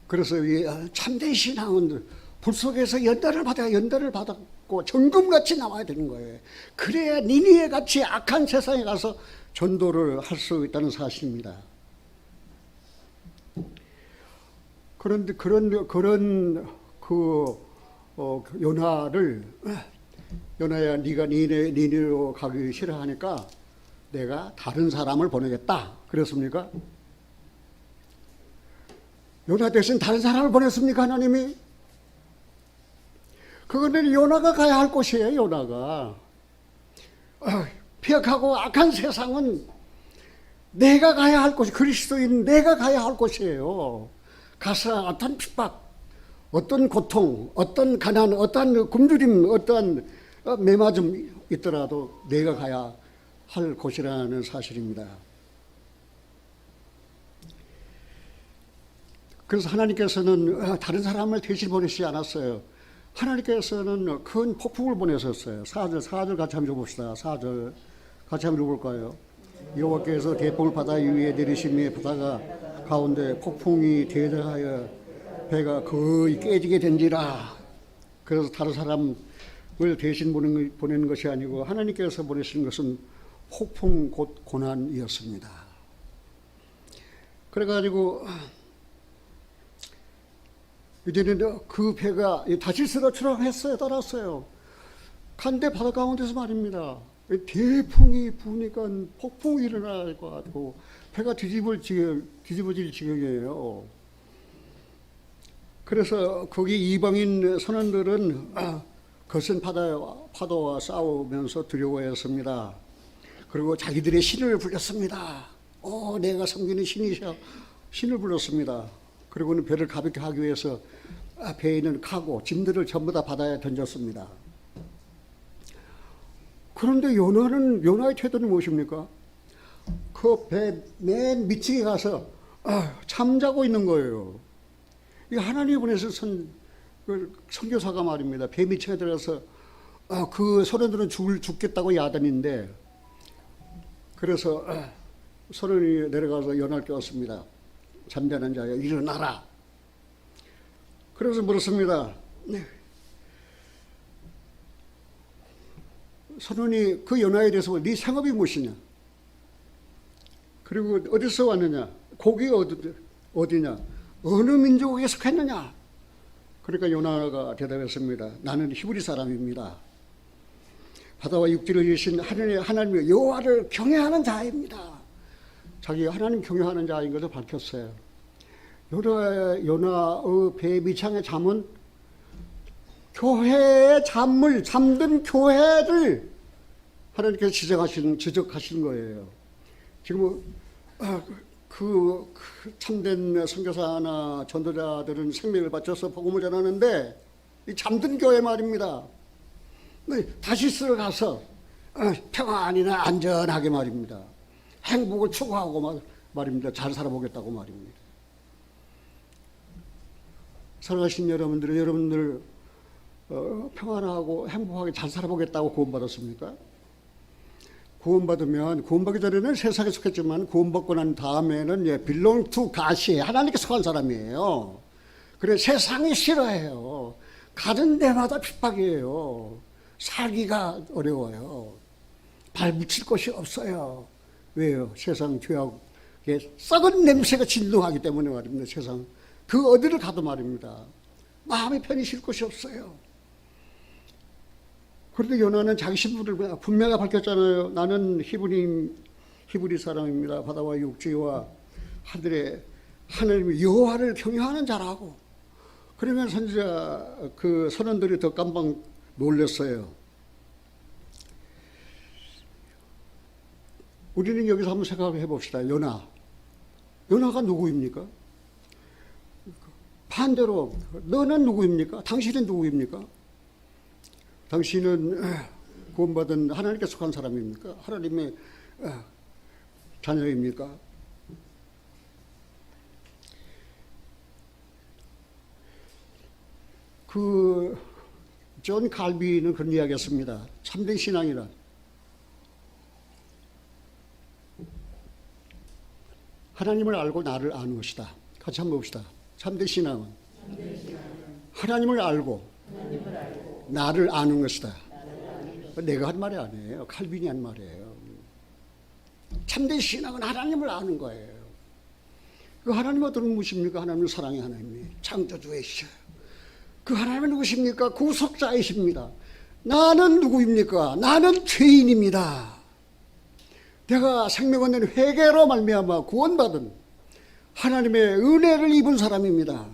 그래서 참된 신앙은 불 속에서 연단을 받았고 정금같이 나와야 되는 거예요. 그래야 니니에 같이 악한 세상에 가서 전도를 할 수 있다는 사실입니다. 그런데 요나야 네가 니네로 가기 싫어하니까 내가 다른 사람을 보내겠다. 그랬습니까? 요나 대신 다른 사람을 보냈습니까? 하나님이? 그거는 요나가 가야 할 곳이에요. 요나가. 폐역하고 악한 세상은 내가 가야 할 곳이 그리스도인 내가 가야 할 곳이에요. 가서 어떤 핍박, 어떤 고통, 어떤 가난, 어떤 굶주림, 어떤 매맞음 있더라도 내가 가야 할 곳이라는 사실입니다. 그래서 하나님께서는 다른 사람을 대신 보내시지 않았어요. 하나님께서는 큰 폭풍을 보내셨어요. 4절 같이 한번 줘봅시다. 4절 같이 한번 줘볼까요? 여호와께서 대폭을 바다 위에 내리심에 바다가 가운데 폭풍이 대대하여 배가 거의 깨지게 된지라. 그래서 다른 사람을 대신 보내는 것이 아니고 하나님께서 보내신 것은 폭풍 곧 고난이었습니다. 그래가지고 이제는 그 배가 다시스로 출항했어요. 따랐어요. 간데 바다 가운데서 말입니다. 대풍이 부니까 폭풍이 일어날 것 같고 배가 뒤집어질 지경이에요. 그래서 거기 이방인 선원들은 거센 파도와 싸우면서 두려워했습니다. 그리고 자기들의 신을 불렀습니다. 내가 섬기는 신이셔. 신을 불렀습니다. 그리고는 배를 가볍게 하기 위해서 배에 있는 카고, 짐들을 전부 다 바다에 던졌습니다. 그런데 요나의 태도는 무엇입니까? 그 배 맨 밑에 가서 잠자고 있는 거예요. 이 하나님이 보내서 선교사가 말입니다. 배 밑에 들어가서 그 선원들은 죽겠다고 야단인데 그래서 선원이 내려가서 요나를 깨웠습니다. 잠자는 자여 일어나라. 그래서 물었습니다. 선원이 그 요나에 대해서 네 생업이 무엇이냐? 그리고 어디서 왔느냐? 고기가 어디냐? 어느 민족에 속했느냐? 그러니까 요나가 대답했습니다. 나는 히브리 사람입니다. 바다와 육지를 지으신 하나님의 여호와를 경외하는 자입니다. 자기가 하나님 경외하는 자인 것을 밝혔어요. 요나의 배 밑창의 잠은 교회의 잠든 교회를 하나님께서 지적하신 거예요. 지금 그 참된 선교사나 전도자들은 생명을 바쳐서 복음을 전하는데 이 잠든 교회 말입니다. 다시스를 가서 평안이나 안전하게 말입니다. 행복을 추구하고 말입니다. 잘 살아보겠다고 말입니다. 살아가신 여러분들 평안하고 행복하게 잘 살아보겠다고 구원받았습니까? 구원받기 전에는 세상에 속했지만 구원받고 난 다음에는 belong to God이 하나님께 속한 사람이에요. 그래 세상이 싫어해요. 가는 데마다 핍박이에요. 살기가 어려워요. 발붙일 곳이 없어요. 왜요? 세상 죄악의 썩은 냄새가 진동하기 때문에 말입니다. 세상 그 어디를 가도 말입니다. 마음이 편히 쉴 곳이 없어요. 그런데 요나는 자기 신분을 분명히 밝혔잖아요. 나는 히브리 사람입니다. 바다와 육지와 하늘의 하나님의 여호와를 경외하는 자라고. 그러면 선지자 그 선원들이 더 깜빡 놀랐어요. 우리는 여기서 한번 생각해 봅시다. 요나가 누구입니까? 반대로 너는 누구입니까? 당신은 누구입니까? 당신은 구원받은 하나님께 속한 사람입니까? 하나님의 자녀입니까? 존 칼빈은 그런 이야기했습니다. 참된 신앙이란 하나님을 알고 나를 아는 것이다. 같이 한번 봅시다. 참된 신앙은 하나님을 알고 나를 아는 것이다. 내가 한 말이 아니에요. 칼빈이 한 말이에요. 참된 신앙은 하나님을 아는 거예요. 그 하나님 어떤 무엇입니까? 하나님은 사랑의 하나님이 창조주이시죠. 그 하나님은 누구십니까? 구속자이십니다. 나는 누구입니까? 나는 죄인입니다. 내가 생명 얻는 회개로 말미암아 구원받은 하나님의 은혜를 입은 사람입니다.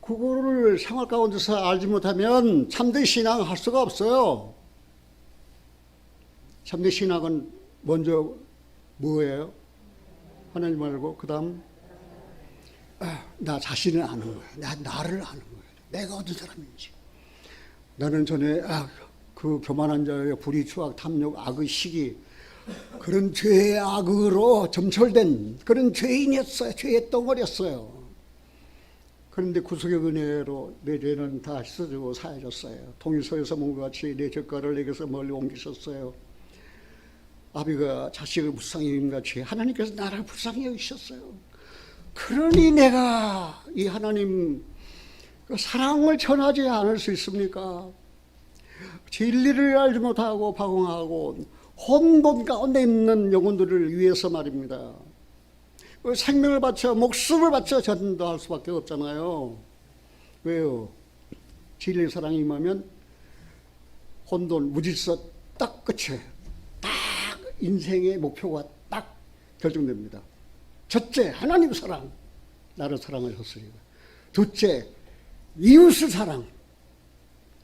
그거를 생활 가운데서 알지 못하면 참된 신앙 할 수가 없어요. 참된 신앙은 먼저 뭐예요? 하나님 알고 그 다음 나 자신을 아는 거야. 나를 아는 거야. 내가 어떤 사람인지. 나는 전에 그 교만한 자의 불의, 추악, 탐욕, 악의 시기, 그런 죄의 악으로 점철된 그런 죄인이었어요. 죄의 덩어리였어요. 그런데 구속의 은혜로 내 죄는 다 씻어주고 사해졌어요. 통일서에서 몸과 같이 내 젓가락을 내게서 멀리 옮기셨어요. 아비가 자식을 불쌍히 여김같이 하나님께서 나를 불쌍히 여기셨어요. 그러니 내가 이 하나님 그 사랑을 전하지 않을 수 있습니까? 진리를 알지 못하고 박응하고 혼돈 가운데 있는 영혼들을 위해서 말입니다. 생명을 바쳐 목숨을 바쳐 전도할 수밖에 없잖아요. 왜요? 진리의 사랑이 임하면 혼돈, 무질서 딱 끝에 딱 인생의 목표가 딱 결정됩니다. 첫째, 하나님 사랑, 나를 사랑하셨으니까. 둘째, 이웃을 사랑.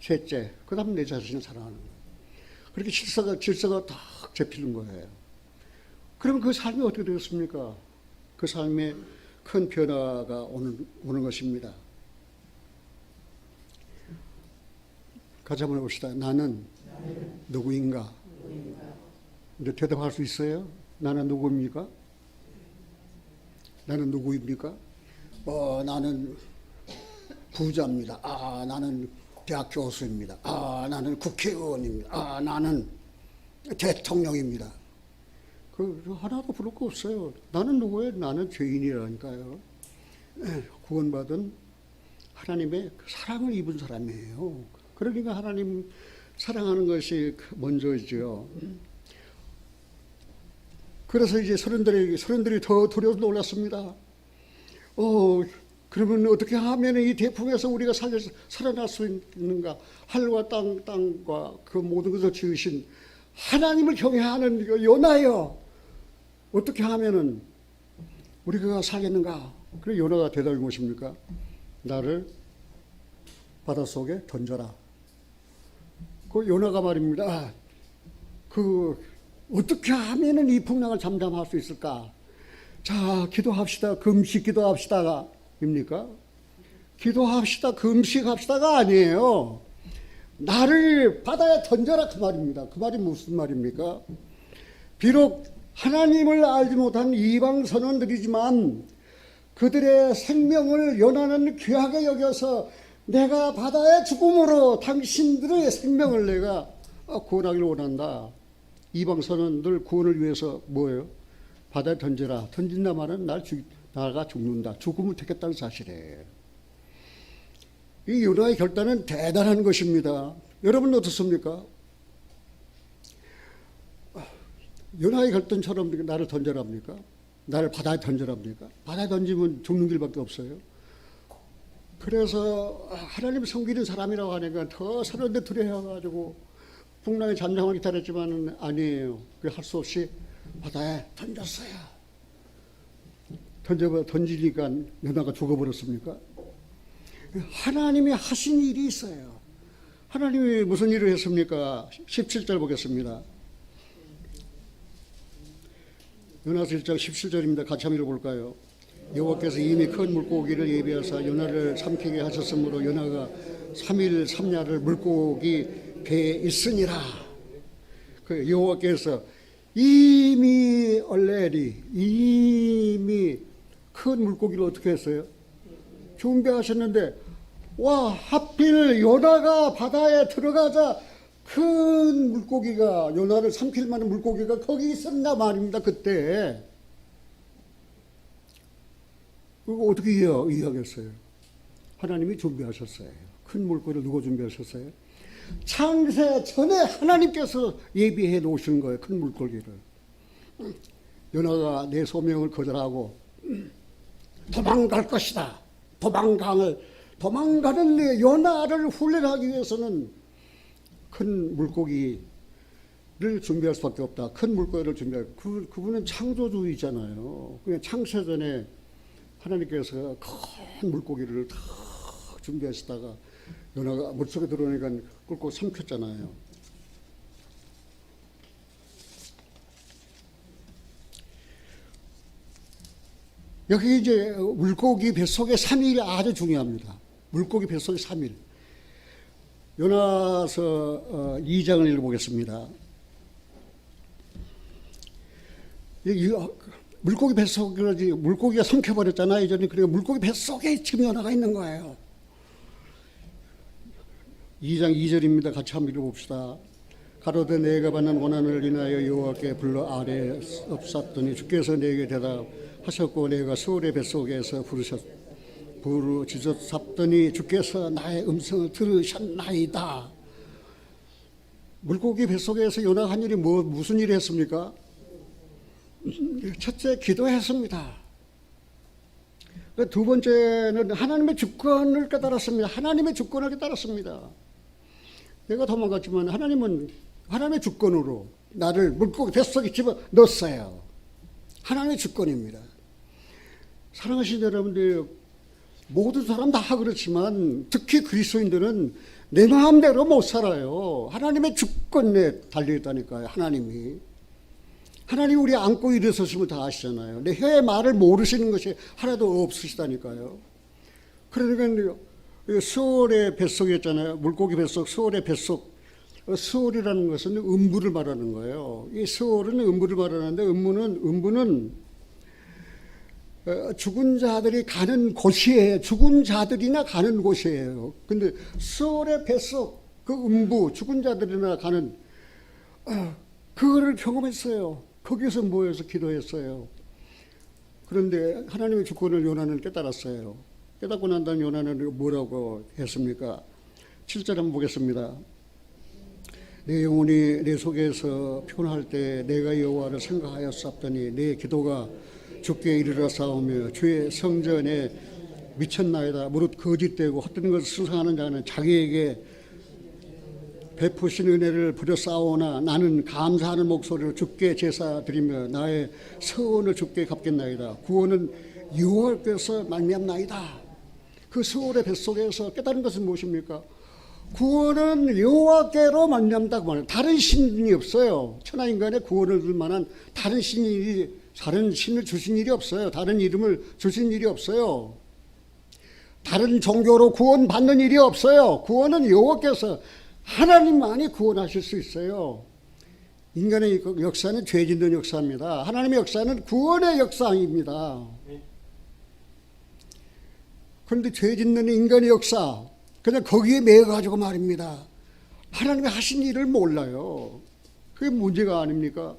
셋째, 그 다음 내 자신을 사랑하는 거예요. 그렇게 질서가 딱 잡히는 거예요. 그러면 그 삶이 어떻게 되겠습니까? 그 삶에 큰 변화가 오는 것입니다. 같이 한번 해봅시다. 나는 누구인가? 이제 대답할 수 있어요? 나는 누구입니까? 나는 누구입니까? 나는 부자입니다. 나는 대학 교수입니다. 나는 국회의원입니다. 나는 대통령입니다. 그 하나도 부를 거 없어요. 나는 누구예요? 나는 죄인이라니까요. 구원받은 하나님의 사랑을 입은 사람이에요. 그러니까 하나님 사랑하는 것이 먼저죠. 그래서 이제 서른들이 더 두려워서 놀랐습니다. 그러면 어떻게 하면 이 대풍에서 우리가 살아날 수 있는가? 하늘과 땅과 그 모든 것을 지으신 하나님을 경외하는 요나여, 어떻게 하면은 우리가 살겠는가? 그래 요나가 대답이 무엇입니까? 나를 바닷속에 던져라. 그 요나가 말입니다. 어떻게 하면은 이 풍랑을 잠잠할 수 있을까? 자, 기도합시다. 금식 기도합시다가 입니까? 기도합시다. 금식합시다가 아니에요. 나를 바다에 던져라 그 말입니다. 그 말이 무슨 말입니까? 비록 하나님을 알지 못한 이방 선원들이지만 그들의 생명을 요나는 귀하게 여겨서 내가 바다의 죽음으로 당신들의 생명을 내가 구원하기를 원한다. 이방 선원들 구원을 위해서 뭐예요? 바다에 던져라. 던진다 말은 나가 죽는다. 죽음을 택했다는 사실이에요. 이 요나의 결단은 대단한 것입니다. 여러분 어떻습니까? 요나의 결단처럼 나를 던져랍니까? 나를 바다에 던져랍니까? 바다에 던지면 죽는 길밖에 없어요. 그래서 하나님 섬기는 사람이라고 하니까 더 사람들 두려워해가지고 풍랑이 잠잠하게 기다렸지만 아니에요. 할 수 없이 바다에 던졌어요. 던지니까 요나가 죽어버렸습니까? 하나님이 하신 일이 있어요. 하나님이 무슨 일을 했습니까? 17절 보겠습니다. 요나서 1장 17절입니다. 같이 한번 읽어볼까요? 여호와께서 이미 큰 물고기를 예비하사 요나를 삼키게 하셨으므로 요나가 3일 3야를 물고기 배에 있으니라. 그 여호와께서 이미 큰 물고기를 어떻게 했어요? 준비하셨는데 하필 요나가 바다에 들어가자 큰 물고기가 요나를 삼킬 만한 물고기가 거기 있었나 말입니다. 그때 그거 어떻게 이해하겠어요? 하나님이 준비하셨어요. 큰 물고기를 누가 준비하셨어요? 창세 전에 하나님께서 예비해 놓으신 거예요. 큰 물고기를. 요나가 내 소명을 거절하고 도망갈 것이다. 도망가는 요나를 훈련하기 위해서는 큰 물고기를 준비할 수밖에 없다. 큰 물고기를 준비할. 그분은 창조주의잖아요. 그냥 창세 전에 하나님께서 큰 물고기를 다 준비하시다가 요나가 물속에 들어오니까 끓고 삼켰잖아요. 여기 이제 물고기 뱃속의 3일이 아주 중요합니다. 물고기 뱃속의 3일. 요나서 2장을 읽어보겠습니다. 물고기 뱃속에, 물고기가 삼켜버렸잖아요. 이전에. 그러니까 물고기 뱃속에 지금 요나가 있는 거예요. 2장 2절입니다. 같이 한번 읽어봅시다. 가로되 내가 받는 고난을 인하여 여호와께 불러 아뢰 없었더니 주께서 내게 대답하셨고 내가 수월의 뱃속에서 부르짖었더니 주께서 나의 음성을 들으셨나이다. 물고기 뱃속에서 요나가 한 일이 무슨 일을 했습니까? 첫째, 기도했습니다. 두 번째는 하나님의 주권을 깨달았습니다. 하나님의 주권을 깨달았습니다. 내가 도망갔지만 하나님은 하나님의 주권으로 나를 물고기 뱃속에 집어넣었어요. 하나님의 주권입니다. 사랑하시는 여러분들, 모든 사람 다 그렇지만 특히 그리스도인들은 내 마음대로 못 살아요. 하나님의 주권에 달려있다니까요. 하나님 우리 안고 일어서시면 다 아시잖아요. 내 혀의 말을 모르시는 것이 하나도 없으시다니까요. 그러니까 수월의 뱃속이었잖아요. 물고기 뱃속, 수월의 뱃속. 수월이라는 것은 음부를 말하는 거예요. 이 수월은 음부를 말하는데 음부는 죽은 자들이 가는 곳이에요. 죽은 자들이나 가는 곳이에요. 근데 수월의 뱃속, 그 음부, 죽은 자들이나 가는 그거를 경험했어요. 거기서 모여서 기도했어요. 그런데 하나님의 주권을 요나는 깨달았어요. 깨닫고 난 다음 요나는 뭐라고 했습니까? 7절 한번 보겠습니다. 내 영혼이 내 속에서 피곤할 때 내가 여호와를 생각하였사오니 내 기도가 주께 이르러 싸우며 주의 성전에 미쳤나이다. 무릇 거짓되고 헛된 것을 승상하는 자는 자기에게 베푸신 은혜를 부려 싸우나 나는 감사하는 목소리로 주께 제사 드리며 나의 서원을 주께 갚겠나이다. 구원은 여호와께서 말미암나이다. 그 서울의 뱃속에서 깨달은 것은 무엇입니까? 구원은 여호와께로 말미암다고 말해요. 다른 신이 없어요. 천하인간의 구원을 얻을 만한 다른 신을 주신 일이 없어요. 다른 이름을 주신 일이 없어요. 다른 종교로 구원받는 일이 없어요. 구원은 여호와께서 하나님만이 구원하실 수 있어요. 인간의 역사는 죄 짓는 역사입니다. 하나님의 역사는 구원의 역사입니다. 그런데 죄 짓는 인간의 역사, 그냥 거기에 매여가지고 말입니다. 하나님이 하신 일을 몰라요. 그게 문제가 아닙니까?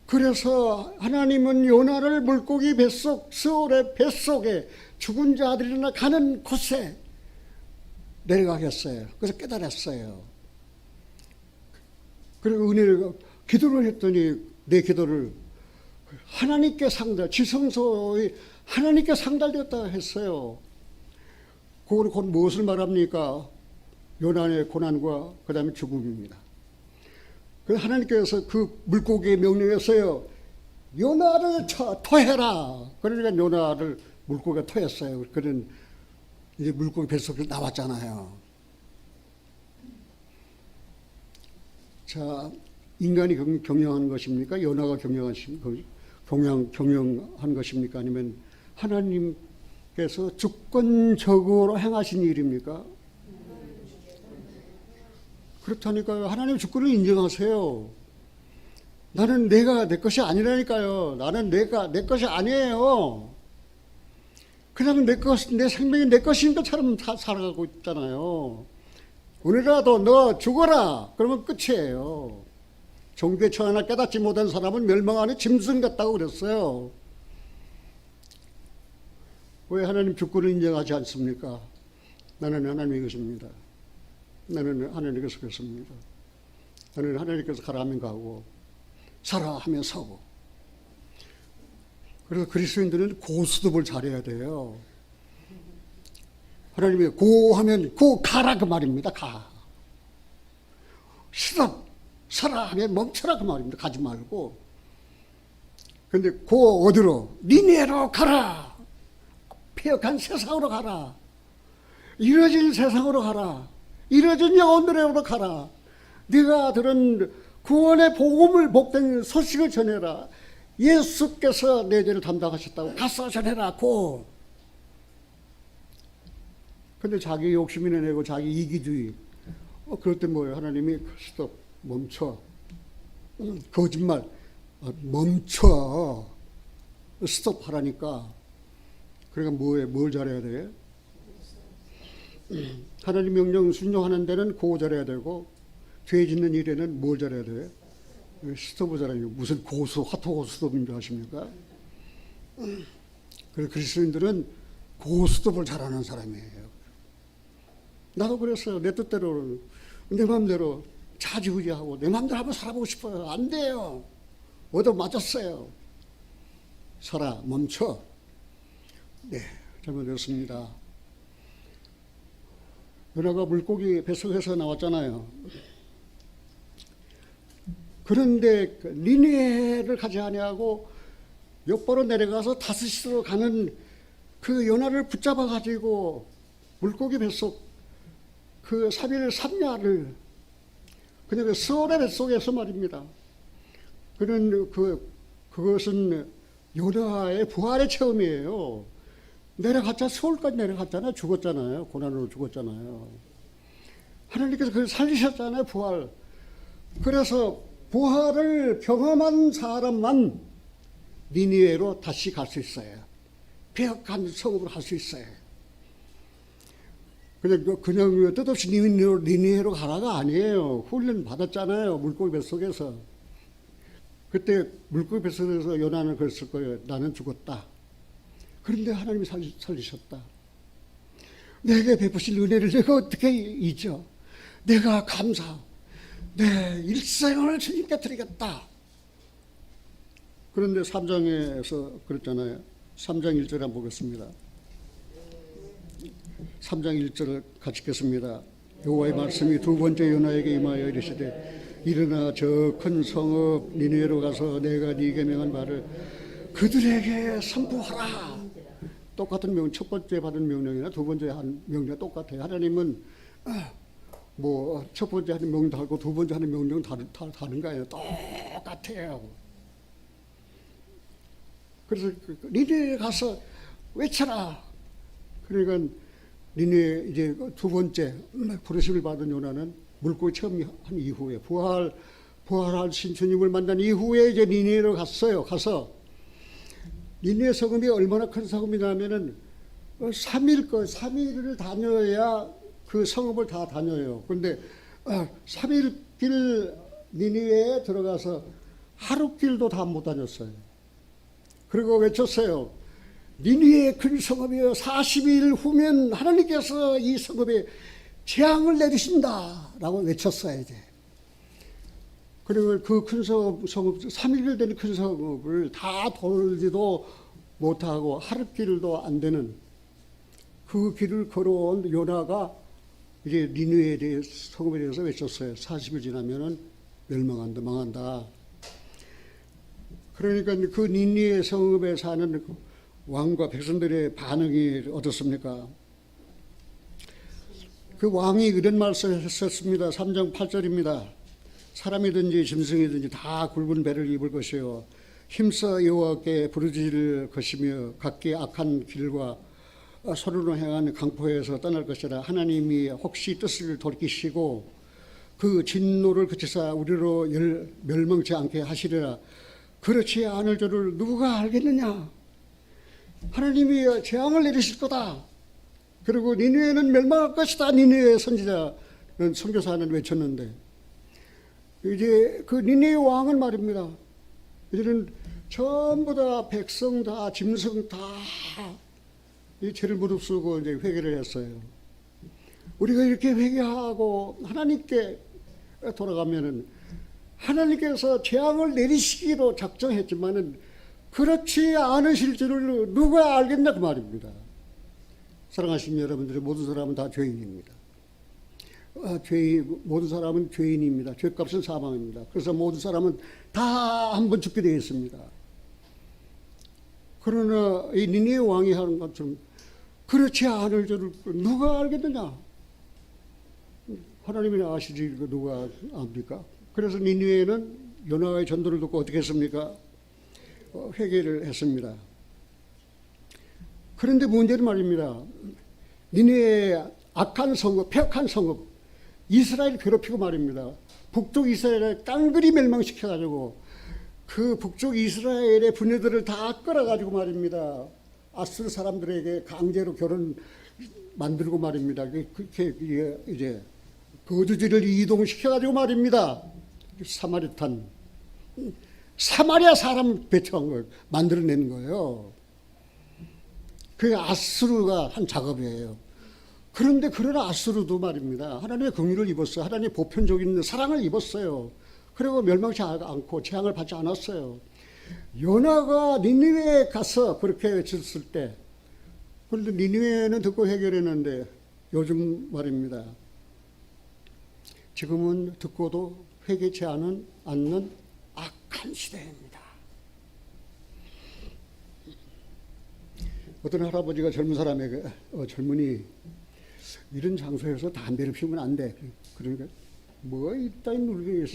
그래서 하나님은 요나를 물고기 뱃속, 수월의 뱃속에 죽은 자들이나 가는 곳에 내려가겠어요. 그래서 깨달았어요. 그리고 기도를 했더니 내 기도를 하나님께 지성소의 하나님께 상달되었다 했어요. 그건 곧 무엇을 말합니까? 요나의 고난과 그 다음에 죽음입니다. 그래서 하나님께서 그 물고기에 명령했어요. 요나를 토해라. 그러니까 요나를 물고기가 토했어요. 그런 이제 물고기 뱃속에서 나왔잖아요. 자, 인간이 경영하는 것입니까? 요나가 경영한 것입니까? 아니면 하나님께서 주권적으로 행하신 일입니까? 그렇다니까요. 하나님 주권을 인정하세요. 나는 내 것이 아니라니까요. 나는 내 것이 아니에요. 그냥 내 생명이 내 것인 것처럼 살아가고 있잖아요. 오늘이라도 너 죽어라. 그러면 끝이에요. 종교의 처하나 깨닫지 못한 사람은 멸망하는 짐승 같다고 그랬어요. 왜 하나님 주권을 인정하지 않습니까? 나는 하나님의 것입니다. 나는 하나님께서 그렇습니다. 나는 하나님께서 가라 하면 가고 서라 하면 서고. 그래서 그리스도인들은 고수습을 잘해야 돼요. 하나님이 고 하면 고 가라 그 말입니다. 가. 스톱 서라 하면 멈춰라 그 말입니다. 가지 말고. 근데 고 어디로? 니네로 가라. 폐역한 세상으로 가라. 이뤄진 세상으로 가라. 이뤄진 영혼들로 가라. 네가 들은 구원의 복음을 복된 소식을 전해라. 예수께서 내 죄를 담당하셨다고 가서 전해라.고. 근데 자기 욕심이나 내고 자기 이기주의. 그럴 때 뭐예요? 하나님이 스톱, 멈춰. 거짓말, 멈춰. 스톱 하라니까. 그러니까 뭐에 뭘 잘해야 돼? 하나님 명령 순종하는 데는 그거 잘해야 되고, 죄 짓는 일에는 뭘 잘해야 돼? 스톱을 잘해야 돼. 무슨 고수, 화토고 스톱인 줄 아십니까? 그래서 그리스도인들은 고스톱을 잘하는 사람이에요. 나도 그랬어요. 내 뜻대로, 내 마음대로 자지우지하고 내 마음대로 한번 살아보고 싶어요. 안 돼요. 얻어 맞았어요. 서라, 멈춰. 네, 잘못했습니다. 연하가 물고기 뱃속에서 나왔잖아요. 그런데 니네를 가지 아니하고 옆으로 내려가서 다스시로 가는 그 요나를 붙잡아 가지고 물고기 뱃속 그 3일 3야를 그냥 그 스올의 뱃속에서 말입니다. 그것은 요나의 부활의 체험이에요. 스올까지 내려갔잖아요. 죽었잖아요. 고난으로 죽었잖아요. 하나님께서 그걸 살리셨잖아요. 부활. 그래서 부활을 경험한 사람만 니니웨로 다시 갈 수 있어요. 폐역한 성읍으로 갈 수 있어요. 그냥 뜻없이 니니웨로 가라가 아니에요. 훈련 받았잖아요. 물고기 뱃속에서. 그때 물고기 뱃속에서 요나는 그랬을 거예요. 나는 죽었다. 그런데 하나님이 살리셨다. 내게 베푸신 은혜를 내가 어떻게 잊어? 내가 감사. 내 일생을 주님께 드리겠다. 그런데 3장에서 그랬잖아요. 3장 1절 한번 보겠습니다. 3장 1절을 같이 읽겠습니다. 여호와의 말씀이 두 번째 요나에게 임하여 이르시되 일어나 저 큰 성읍 니느웨로 가서 내가 네게 명한 말을 그들에게 선포하라. 똑같은 명령, 첫 번째 받은 명령이나 두 번째 한 명령 똑같아요. 하나님은 첫 번째 하는 명령도 하고 두 번째 하는 명령은 다른 거예요. 똑같아요. 그래서 니네에 가서 외쳐라. 그러니까 니네 이제 두 번째 부르심을 받은 요나는 물고기 체험한 이후에 부활하신 주님을 만난 이후에 이제 니네로 갔어요. 가서 니네 성읍이 얼마나 큰 성읍이냐면은 3일을 다녀야 그 성읍을 다 다녀요. 그런데 3일 길 니니웨에 들어가서 하루 길도 다 못 다녔어요. 그리고 외쳤어요. 니니웨 큰 성읍이여 40일 후면 하나님께서 이 성읍에 재앙을 내리신다 라고 외쳤어요. 이제. 그리고 그 큰 성읍 3일 되는 큰 성읍을 다 돌지도 못하고 하루 길도 안 되는 그 길을 걸어온 요나가 이제 니느웨에 대해서 성읍에 대해서 외쳤어요. 40일 지나면은 멸망한다, 망한다. 그러니까 그 니느웨 성읍에 사는 왕과 백성들의 반응이 어떻습니까? 그 왕이 이런 말씀을 했었습니다. 3장 8절입니다. 사람이든지 짐승이든지 다 굵은 배를 입을 것이요 힘써 여호와께 부르짖을 것이며 각기 악한 길과 서로로 행한 강포에서 떠날 것이라. 하나님이 혹시 뜻을 돌이키시고 그 진노를 그치사 우리로 멸망치 않게 하시리라. 그렇지 않을 줄을 누가 알겠느냐. 하나님이 재앙을 내리실 거다. 그리고 니느웨는 멸망할 것이다. 니느웨 선지자는 선교사는 외쳤는데 이제 그 니느웨 왕은 말입니다. 이제는 전부 다 백성 다 짐승 다 이 죄를 무릅쓰고 이제 회개를 했어요. 우리가 이렇게 회개하고 하나님께 돌아가면은 하나님께서 재앙을 내리시기로 작정했지만은 그렇지 않으실 줄을 누가 알겠냐 그 말입니다. 사랑하시는 여러분들, 모든 사람은 다 죄인입니다. 모든 사람은 죄인입니다. 죄값은 사망입니다. 그래서 모든 사람은 다 한 번 죽게 되어 있습니다. 그러나 이 니느웨 왕이 하는 것처럼 그렇지 않을 줄을 누가 알겠느냐? 하나님이 아시지 누가 압니까? 그래서 니느웨는 요나의 전도를 듣고 어떻게 했습니까? 회개를 했습니다. 그런데 문제는 말입니다. 니네의 악한 성읍, 폐역한 성읍, 이스라엘 괴롭히고 말입니다. 북쪽 이스라엘을 깡그리 멸망시켜가지고 그 북쪽 이스라엘의 부녀들을 다 끌어가지고 말입니다. 아수르 사람들에게 강제로 결혼 만들고 말입니다. 그렇게 이제 거주지를 이동시켜가지고 말입니다. 사마리아 사람 배척한 걸 만들어내는 거예요. 그게 아수르가 한 작업이에요. 그런데 그런 아수르도 말입니다. 하나님의 긍휼을 입었어요. 하나님의 보편적인 사랑을 입었어요. 그리고 멸망치 않고 재앙을 받지 않았어요. 요나가 니느웨에 가서 그렇게 외쳤을 때, 그런데 니느웨는 듣고 해결했는데 요즘 말입니다. 지금은 듣고도 회개치 않는 악한 시대입니다. 어떤 할아버지가 젊은 사람에게 젊은이 이런 장소에서 담배를 피우면 안 돼. 그러니까 뭐 이따위 놀게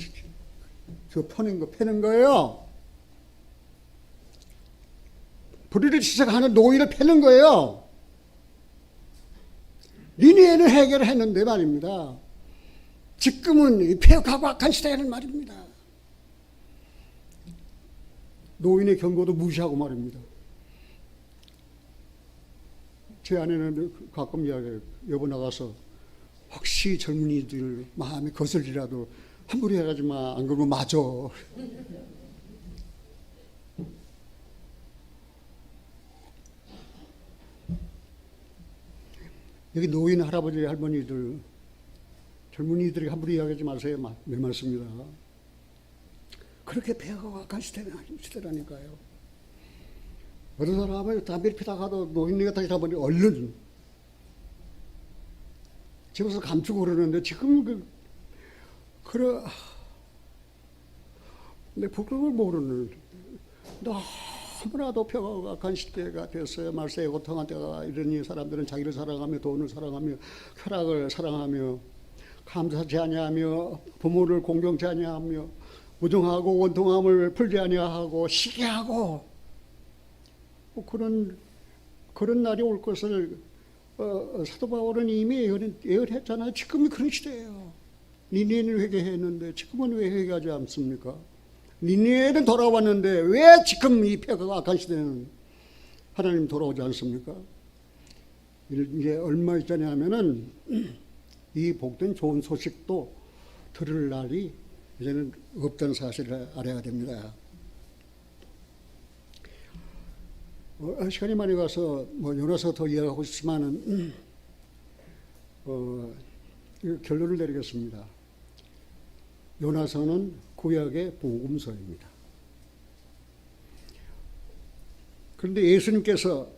저 패는 거예요. 불의를 시작하는 노인을 패는 거예요. 니네는 해결을 했는데 말입니다. 지금은 폐역하고 악한 시대에는 말입니다. 노인의 경고도 무시하고 말입니다. 제 아내는 가끔 이야기해요. 여보 나가서 혹시 젊은이들 마음에 거슬리라도 함부로 해가지 마. 안 그러면 맞아. 여기 노인 할아버지 할머니들 젊은이들이 함부로 이야기하지 마세요. 내 말씀입니다. 그렇게 폐허가 악한 시대라니까요. 어떤 사람은 담배를 피다가도 노인네가 다시 잡으니 얼른 집에서 감추고 그러는데 지금 내 부끄러움을 모르는 너무나도 폐허가 악한 시대가 됐어요. 말세에 고통한 때가 이러니 사람들은 자기를 사랑하며 돈을 사랑하며 쾌락을 사랑하며 감사치 아니하며 부모를 공경치 아니하며 무정하고 원통함을 풀지 아니하고 시기하고 그런 날이 올 것을 사도 바울은 이미 예언했잖아요. 지금이 그런 시대예요. 니네는 회개했는데 지금은 왜 회개하지 않습니까? 니네는 돌아왔는데 왜 지금 이 폐허가 악한 시대는 하나님 돌아오지 않습니까? 이제 얼마 있잖냐 하면은 이 복된 좋은 소식도 들을 날이 이제는 없다는 사실을 알아야 됩니다. 시간이 많이 가서 요나서 더 이야기하고 싶지만은 결론을 내리겠습니다. 요나서는 구약의 복음서입니다. 그런데 예수님께서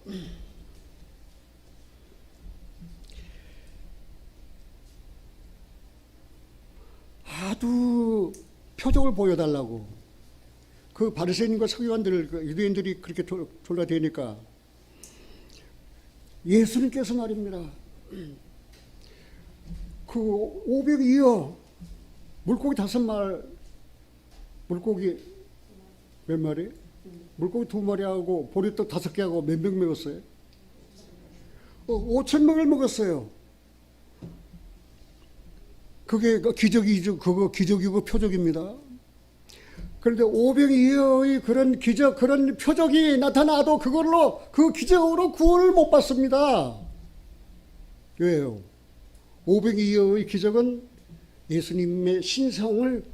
아주 표적을 보여달라고 그 바리새인과 서기관들 유대인들이 그렇게 졸라대니까 예수님께서 말입니다. 그 500이요 물고기 5마리, 물고기 몇 마리? 물고기 2마리하고 보리떡 5개하고 몇 명 먹었어요? 5,000명을 먹었어요. 그게 기적이죠. 그거 기적이고 표적입니다. 그런데 500이의 그런 기적, 그런 표적이 나타나도 그걸로, 그 기적으로 구원을 못 받습니다. 왜요? 500이의 기적은 예수님의 신성을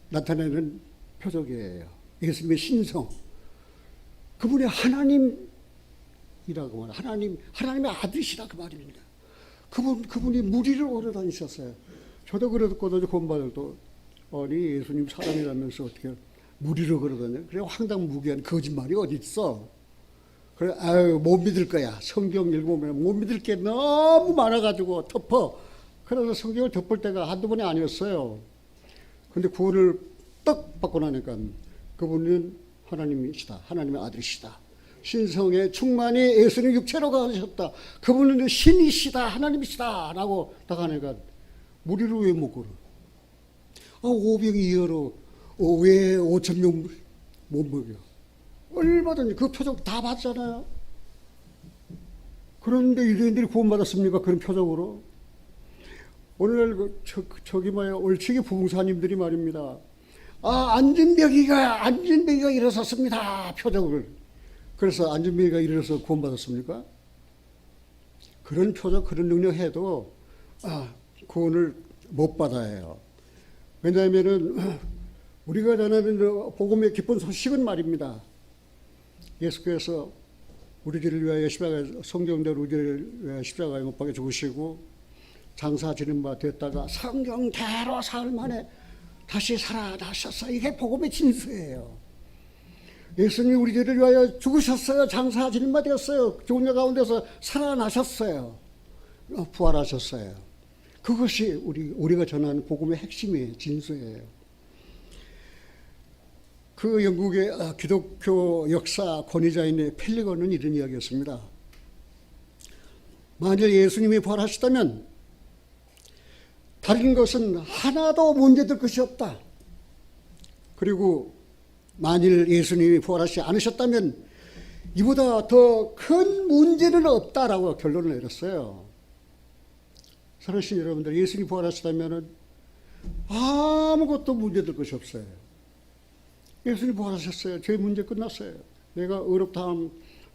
나타내는 표적이에요. 예수님의 신성. 그분이 하나님이라고 말해요. 하나님의 아들이시라 그 말입니다. 그분이 무리를 오래 다니셨어요. 저도 그랬거든요. 본받을도 아니 예수님 사람이라면서 어떻게 무리를 걸어다녀? 그래 황당무계한 거짓말이 어디 있어? 그래 아유 못 믿을 거야. 성경 읽어보면 못 믿을 게 너무 많아가지고 덮어. 그래서 성경을 덮을 때가 한두 번이 아니었어요. 근데 구원을 떡 받고 나니까 그분은 하나님이시다. 하나님의 아들이시다. 신성의 충만이 예수님 육체로 가셨다. 그분은 신이시다. 하나님이시다. 라고 딱 하니까 무리를 왜 못 걸어? 500 이하로 왜 5,000명 못 먹여. 얼마든지 그 표적 다 봤잖아요. 그런데 유대인들이 구원받았습니까? 그런 표적으로? 오늘 저기 올치기 부흥사님들이 말입니다. 안진뱅이가 일어섰습니다. 표적을. 그래서 안진뱅이가 일어서 구원받았습니까? 그런 표적, 그런 능력 해도 구원을 못 받아요. 왜냐하면은 우리가 전하는 복음의 기쁜 소식은 말입니다. 예수께서 우리들을 위하여 성경대로 우리를 위하여 십자가에 못 박혀 죽으시고 장사 지는 바 됐다가 성경대로 사흘 만에 다시 살아나셨어요. 이게 복음의 진수예요. 예수님이 우리들을 위하여 죽으셨어요. 장사 지는 바 되었어요. 죽은 자 가운데서 살아나셨어요. 부활하셨어요. 그것이 우리가 전하는 복음의 핵심이에요. 진수예요. 그 영국의 기독교 역사 권위자인 펠리건은 이런 이야기였습니다. 만일 예수님이 부활하셨다면 다른 것은 하나도 문제될 것이 없다. 그리고 만일 예수님이 부활하시지 않으셨다면 이보다 더 큰 문제는 없다라고 결론을 내렸어요. 사랑하시는 여러분들, 예수님이 부활하셨다면 아무것도 문제될 것이 없어요. 예수님 부활하셨어요. 제 문제 끝났어요. 내가 의롭다함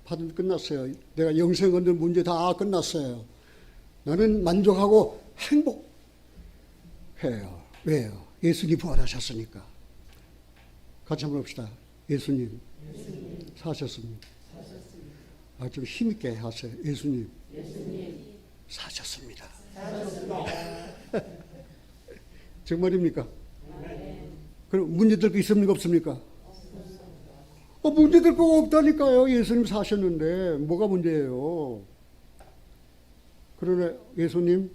받은 끝났어요. 내가 영생 얻는 문제 다 끝났어요. 나는 만족하고 행복해요. 왜요? 예수님 부활하셨으니까. 같이 한번 봅시다. 예수님 사셨습니다. 좀 힘있게 하세요. 예수님 사셨습니다. 정말입니까? 그럼 문제될 거 있습니까? 없습니까? 문제될 거 없다니까요. 예수님 사셨는데 뭐가 문제예요? 그러나 예수님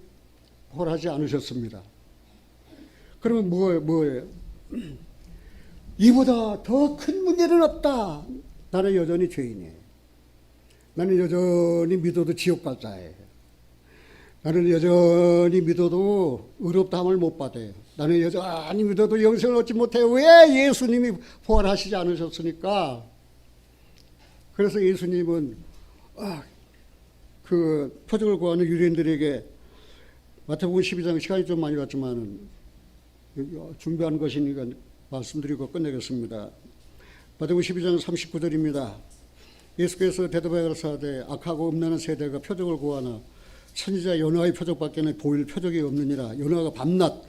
부활하지 않으셨습니다. 그러면 뭐예요? 이보다 더 큰 문제는 없다. 나는 여전히 죄인이에요. 나는 여전히 믿어도 지옥 갈 자예요. 나는 여전히 믿어도 의롭다함을 못 받아요. 나는 여전히 믿어도 영생을 얻지 못해요. 왜? 예수님이 부활하시지 않으셨으니까. 그래서 예수님은 그 표적을 구하는 유대인들에게 마태복음 12장 시간이 좀 많이 갔지만 준비한 것이니까 말씀드리고 끝내겠습니다. 마태복음 12장 39절입니다. 예수께서 대답하여 가라사대 악하고 음란한 세대가 표적을 구하나 선지자 요나의 표적밖에는 보일 표적이 없느니라. 요나가 밤낮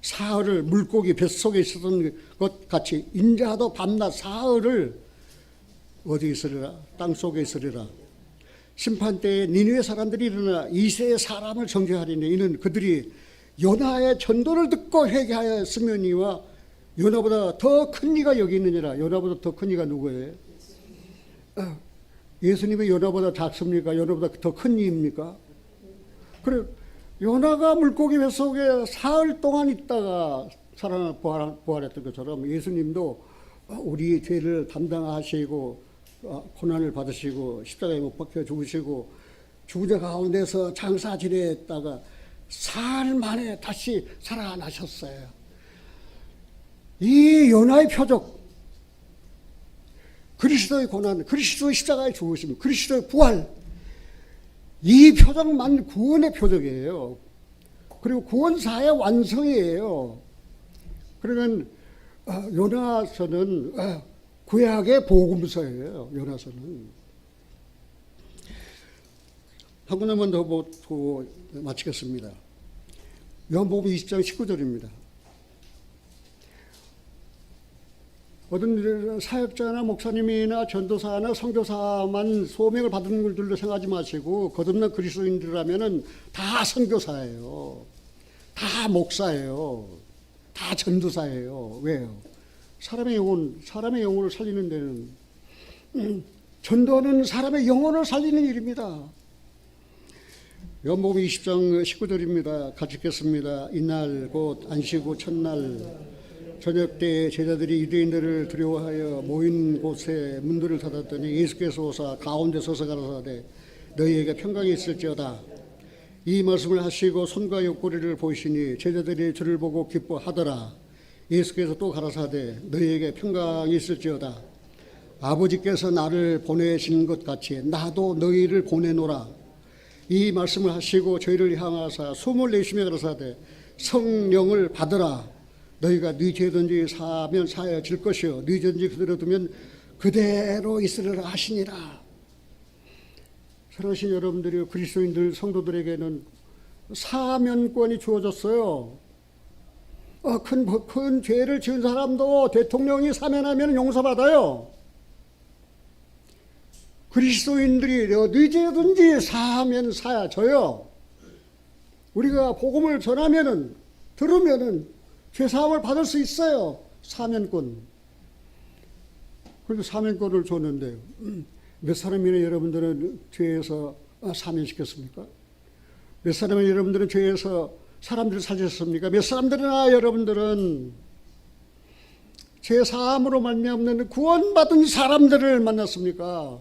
사흘을 물고기 뱃속에 있었던 것 같이 인자도 밤낮 사흘을 어디 있으리라? 땅속에 있으리라. 심판 때에 니느웨 사람들이 일어나 이세의 사람을 정죄하리니 이는 그들이 요나의 전도를 듣고 회개하였으며니와 요나보다 더 큰 이가 여기 있느니라. 요나보다 더 큰 이가 누구예요? 예수님이 요나보다 작습니까? 요나보다 더 큰 이입니까? 그래, 요나가 물고기 뱃속에 사흘 동안 있다가 살아나 부활했던 것처럼 예수님도 우리의 죄를 담당하시고 고난을 받으시고 십자가에 못 박혀 죽으시고 죽은 자 가운데서 장사 지내다가 사흘 만에 다시 살아나셨어요. 이 요나의 표적, 그리스도의 고난, 그리스도의 십자가의 죽으심, 그리스도의 부활, 이 표적만 구원의 표적이에요. 그리고 구원사의 완성이에요. 그러면 요나서는 구약의 복음서예요. 요나서는. 한 군데만 더 보고 마치겠습니다. 요한복음 20장 19절입니다. 어떤 사역자나 목사님이나 전도사나 선교사만 소명을 받은 분들로 생각하지 마시고 거듭난 그리스도인들이라면 다 선교사예요. 다 목사예요. 다 전도사예요. 왜요? 사람의 영혼을 살리는 데는 전도하는 사람의 영혼을 살리는 일입니다. 요한복음 20장 19절입니다. 같이 읽겠습니다. 이날 곧 안식 후 첫날 저녁 때 제자들이 유대인들을 두려워하여 모인 곳에 문들을 닫았더니 예수께서 오사 가운데 서서 가라사대 너희에게 평강이 있을지어다. 이 말씀을 하시고 손과 옆구리를 보이시니 제자들이 저를 보고 기뻐하더라. 예수께서 또 가라사대 너희에게 평강이 있을지어다. 아버지께서 나를 보내신 것 같이 나도 너희를 보내노라. 이 말씀을 하시고 저희를 향하사 숨을 내쉬며 가라사대 성령을 받으라. 너희가 네 죄든지 사하면 사하여질 것이요 네 죄든지 그대로 두면 그대로 있으리라 하시니라. 사랑하신 여러분들이 그리스도인들 성도들에게는 사면권이 주어졌어요. 큰 죄를 지은 사람도 대통령이 사면하면 용서받아요. 그리스도인들이 네 죄든지 사하면 사야져요. 우리가 복음을 전하면은 들으면은 죄사함을 받을 수 있어요. 사면권. 그래도 사면권을 줬는데 몇 사람이나 여러분들은 죄에서 사면시켰습니까? 몇 사람이나 여러분들은 죄에서 사람들을 살렸습니까? 몇 사람들이나 여러분들은 죄사함으로 말미암는 구원받은 사람들을 만났습니까?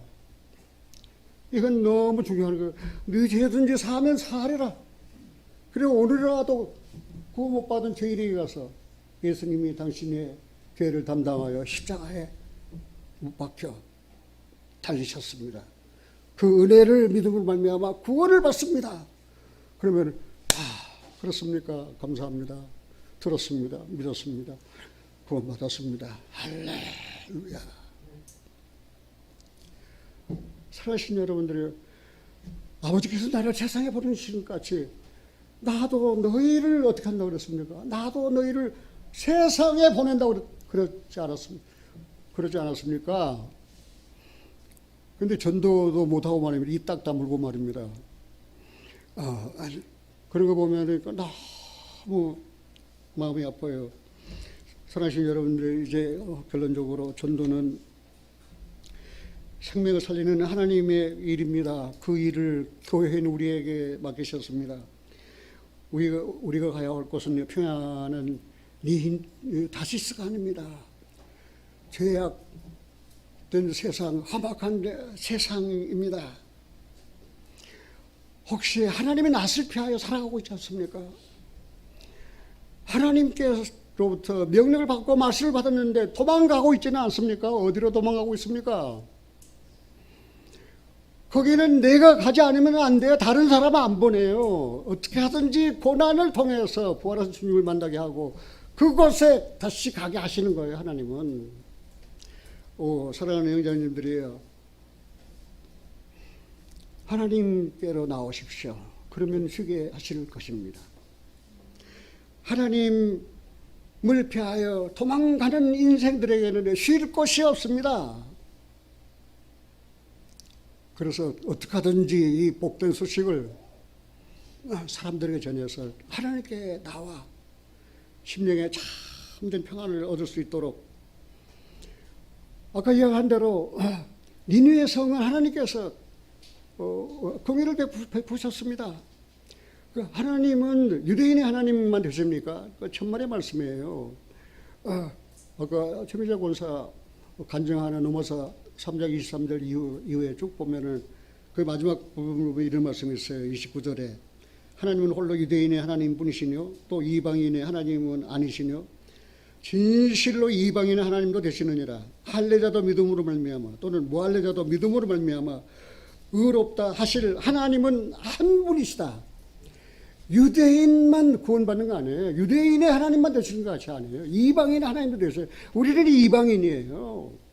이건 너무 중요한 거예요. 네 죄든지 사하면 사하리라. 그리고 오늘이라도 구원 못 받은 죄인에게 가서 예수님이 당신의 죄를 담당하여 십자가에 못 박혀 달리셨습니다. 그 은혜를 믿음으로 말미암아 구원을 받습니다. 그러면 그렇습니까? 감사합니다. 들었습니다. 믿었습니다. 구원 받았습니다. 할렐루야. 사랑하신 여러분들이 아버지께서 나를 세상에 보내시는 것 같이 나도 너희를 어떻게 한다고 그랬습니까? 나도 너희를 세상에 보낸다고 그러지 않았습니까? 근데 전도도 못하고 말입니다. 입 딱 다물고 말입니다. 그런 거 보면 너무 마음이 아파요. 사랑하신 여러분들, 이제 결론적으로 전도는 생명을 살리는 하나님의 일입니다. 그 일을 교회인 우리에게 맡기셨습니다. 우리가 가야 할 곳은 평안한 다시스가 아닙니다. 죄악된 세상, 험악한 세상입니다. 혹시 하나님의 낯을 피하여 살아가고 있지 않습니까? 하나님께로부터 명령을 받고 말씀을 받았는데 도망가고 있지는 않습니까? 어디로 도망가고 있습니까? 거기는 내가 가지 않으면 안 돼요. 다른 사람 안 보내요. 어떻게 하든지 고난을 통해서 부활하신 주님을 만나게 하고 그곳에 다시 가게 하시는 거예요. 하나님은. 사랑하는 영장님들이에요. 하나님께로 나오십시오. 그러면 쉬게 하실 것입니다. 하나님을 피하여 도망가는 인생들에게는 쉴 곳이 없습니다. 그래서 어떻게 하든지 이 복된 소식을 사람들에게 전해서 하나님께 나와 심령에 참된 평안을 얻을 수 있도록, 아까 이야기한 대로 니느웨 성은 하나님께서 긍휼을 베푸셨습니다. 하나님은 유대인의 하나님만 되십니까? 천만의 말씀이에요. 아까 최미자 권사 간증 하나 넘어서 3장 23절 이후에 쭉 보면은 그 마지막 부분으로 이런 말씀이 있어요. 29절에 하나님은 홀로 유대인의 하나님뿐이시뇨 또 이방인의 하나님은 아니시뇨 진실로 이방인의 하나님도 되시느니라. 할례자도 믿음으로 말미암아 또는 무할례자도 믿음으로 말미암아 의롭다 하실 하나님은 한 분이시다. 유대인만 구원받는 거 아니에요. 유대인의 하나님만 되시는 거 아니에요. 이방인의 하나님도 되세요. 우리는 이방인이에요.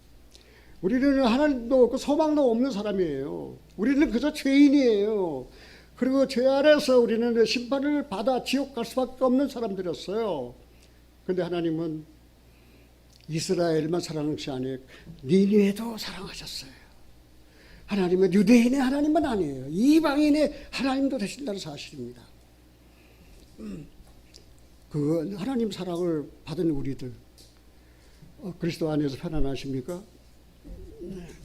우리는 하나님도 없고 소망도 없는 사람이에요. 우리는 그저 죄인이에요. 그리고 죄 아래서 우리는 심판을 받아 지옥 갈 수밖에 없는 사람들이었어요. 그런데 하나님은 이스라엘만 사랑하는 것이 아니에요. 니느웨도 사랑하셨어요. 하나님은 유대인의 하나님만 아니에요. 이방인의 하나님도 되신다는 사실입니다. 그 하나님 사랑을 받은 우리들 그리스도 안에서 편안하십니까?